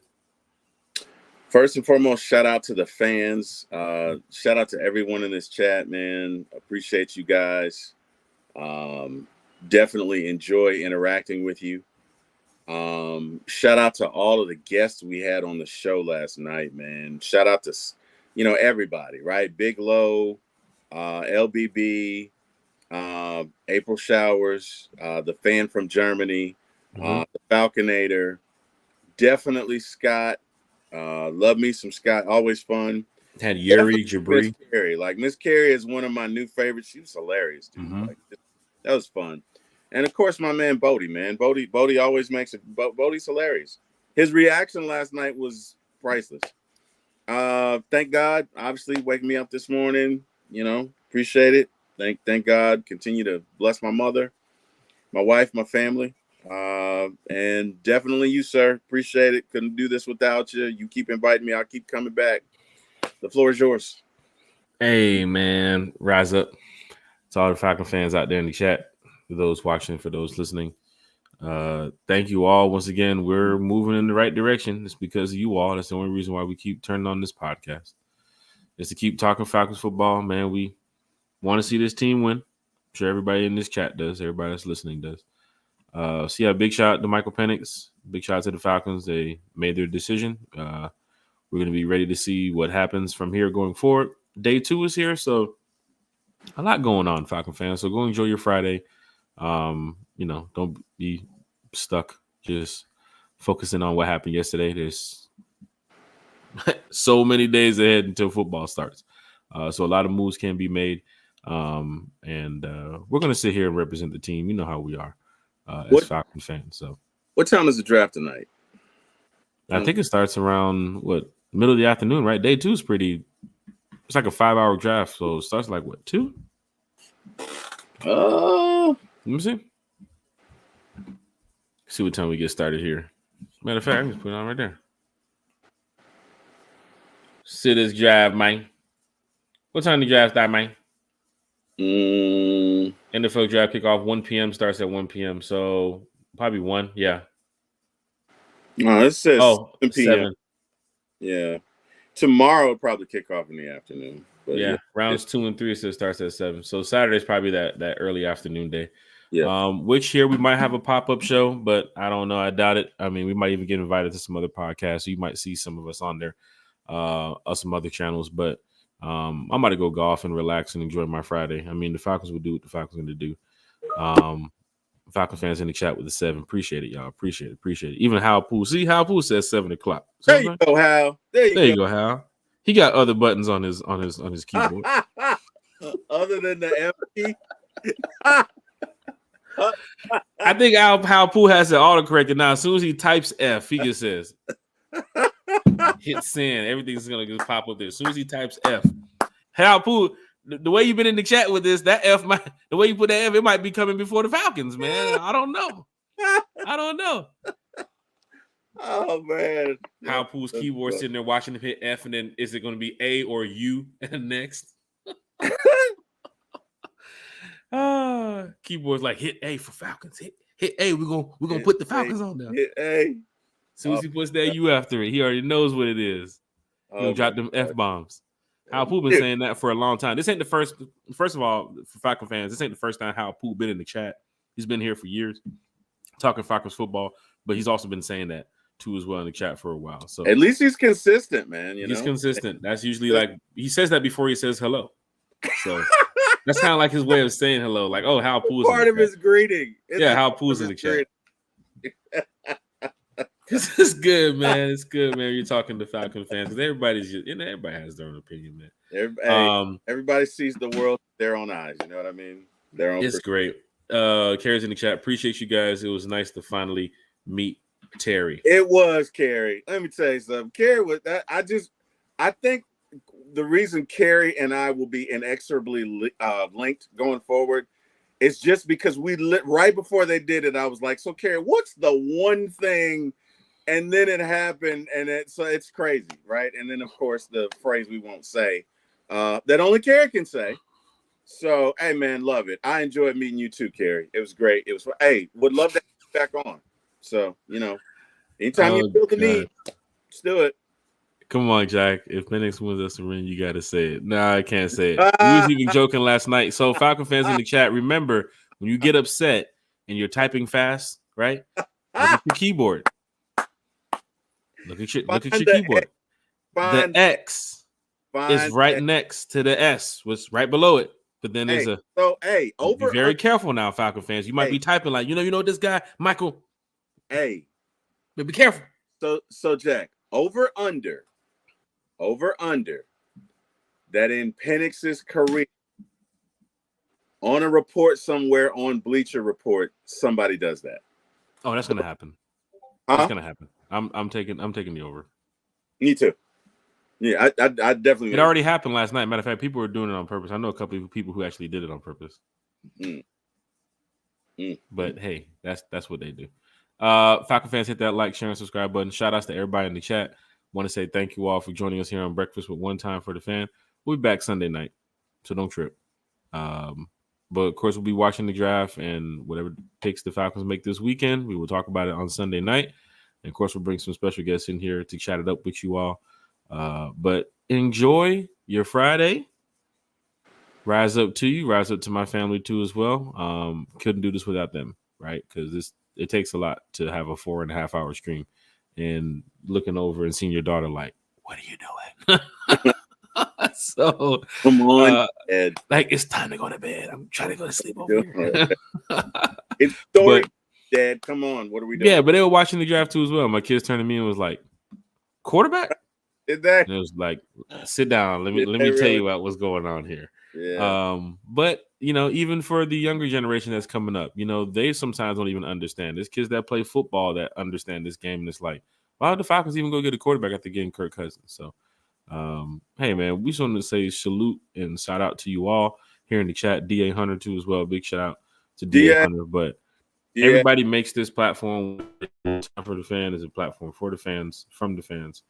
First and foremost, shout out to the fans. Shout out to everyone in this chat, man. Appreciate you guys. Definitely enjoy interacting with you. Shout out to all of the guests we had on the show last night, man. Shout out to, everybody, right? Big Low, LBB, April Showers, the fan from Germany, the Falconator, definitely Scott. Love me some Scott, always fun. Had Yuri Jabri. Miss Carey is one of my new favorites. She was hilarious, dude. Mm-hmm. That was fun. And of course, my man Bodie, man. Bodie always makes it. Bodie's hilarious. His reaction last night was priceless. Thank God, obviously, waking me up this morning. Appreciate it. Thank God. Continue to bless my mother, my wife, my family. And definitely you, sir. Appreciate it. Couldn't do this without you. You keep inviting me. I'll keep coming back. The floor is yours. Hey, man. Rise up. To all the Falcon fans out there in the chat. For those watching, for those listening. Thank you all. Once again, we're moving in the right direction. It's because of you all. That's the only reason why we keep turning on this podcast. Is to keep talking Falcons football, man. We want to see this team win. I'm sure everybody in this chat does. Everybody that's listening does. So yeah, big shout out to Michael Penix. Big shout out to the Falcons. They made their decision. We're going to be ready to see what happens from here going forward. Day 2 is here, so a lot going on, Falcon fans. So go enjoy your Friday. Don't be stuck just focusing on what happened yesterday. There's so many days ahead until football starts. So a lot of moves can be made. And we're going to sit here and represent the team. You know how we are. As Falcon fans. So, what time is the draft tonight? I think it starts around middle of the afternoon, right? Day 2 is pretty. It's like a 5-hour draft, so it starts like 2? Let me see. See what time we get started here. Matter of fact, I can just put it on right there. See this draft, man. What time the draft start, man? NFL draft kickoff 1 p.m. starts at 1 p.m. So probably 1, yeah. No, it says 7 p.m. 7. Yeah. Tomorrow will probably kick off in the afternoon. But yeah, rounds 2 and 3 so starts at 7. So Saturday's probably that early afternoon day. Yeah. Which here we might have a pop-up show, but I don't know. I doubt it. I mean, we might even get invited to some other podcasts. So you might see some of us on there, some other channels. But I'm about to go golf and relax and enjoy my Friday. I mean, the Falcons will do what the Falcons are going to do. Falcon fans in the chat with the 7. Appreciate it, y'all. Appreciate it. Even Hal Poole. See, Hal Poole says 7 o'clock. There you go, Hal. There you go, Hal. He got other buttons on his keyboard. Other than the F key. I think Hal Poole has it autocorrected now. As soon as he types F, he just says hit send. Everything's gonna just pop up there. As soon as he types F. Hal Poole, the way you've been in the chat with this, that F might, the way you put that F, it might be coming before the Falcons, man. I don't know. Oh man. Hal Poole's keyboard sitting there watching him hit F, and then is it gonna be A or U next? Keyboard's like hit A for Falcons. Hit A. We're gonna put the Falcons on there. Hit A. As soon as he puts that U after it, he already knows what it is. He'll drop them F bombs. Hal Poole been saying that for a long time. This ain't the first. First of all, for Falcon fans, this ain't the first time Hal Poole been in the chat. He's been here for years, talking Falcons football, but he's also been saying that too as well in the chat for a while. So at least he's consistent, man. He's consistent. That's usually like he says that before he says hello. So. That's kind of like his way of saying hello. Like, oh, Hal Poole's part of his greeting. Hal Poole's in the chat. It's good, man. It's good, man. You're talking to Falcon fans because everybody's just, everybody has their own opinion, man. Everybody sees the world with their own eyes. You know what I mean? Their own. It's great. Carrie's in the chat. Appreciate you guys. It was nice to finally meet Terry. It was Carrie. Let me tell you something. Carrie was that. I think. The reason Carrie and I will be inexorably linked going forward is just because right before they did it, I was like, so Carrie, what's the one thing? And then it happened, and it's crazy, right? And then, of course, the phrase we won't say that only Carrie can say. So, hey, man, love it. I enjoyed meeting you too, Carrie. It was great. It was, would love to have you back on. So, anytime you feel the need, let's do it. Come on, Jack. If Penix wins us a ring, you got to say it. Nah, I can't say it. We was even joking last night. So, Falcon fans in the chat, remember, when you get upset and you're typing fast, right? Look at your keyboard. Look at your keyboard. The X is right next to the S, was right below it. But then there's be very careful now, Falcon fans. You might be typing like, you know this guy, Michael. But be careful. So Jack, over under that in Penix's career on a report somewhere on Bleacher Report, somebody does that. Oh, that's gonna happen. That's gonna happen. I'm taking the over. Me too. Yeah, I definitely. It already happened last night. Matter of fact, people were doing it on purpose. I know a couple of people who actually did it on purpose. But hey, that's what they do. Falcon fans, hit that like, share, and subscribe button. Shout outs to everybody in the chat. Want to say thank you all for joining us here on Breakfast with One Time for the Fan. We'll be back Sunday night, so don't trip. But of course, we'll be watching the draft and whatever picks the Falcons make this weekend. We will talk about it on Sunday night. And of course, we'll bring some special guests in here to chat it up with you all. But enjoy your Friday. Rise up to you. Rise up to my family too as well. Couldn't do this without them, right? Because it takes a lot to have a 4.5 hour stream. And looking over and seeing your daughter like, what are you doing? So come on, Ed. Like it's time to go to bed. I'm trying to go to sleep over here. It's story, Dad. Come on, what are we doing? Yeah, but they were watching the draft too as well. My kids turned to me and was like, quarterback? Did that? And it was like, sit down. Let me tell you about what's going on here. Yeah. But even for the younger generation that's coming up, they sometimes don't even understand. There's kids that play football that understand this game, and it's like, why would the Falcons even go get a quarterback after getting Kirk Cousins? So, hey man, we just wanted to say salute and shout out to you all here in the chat. DA Hunter too as well. Big shout out to DA Hunter. But everybody makes this platform. Time for the Fan is a platform for the fans, from the fans,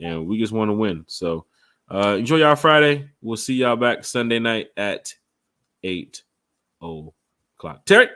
and we just want to win. So. Enjoy y'all Friday. We'll see y'all back Sunday night at 8:00. Terry.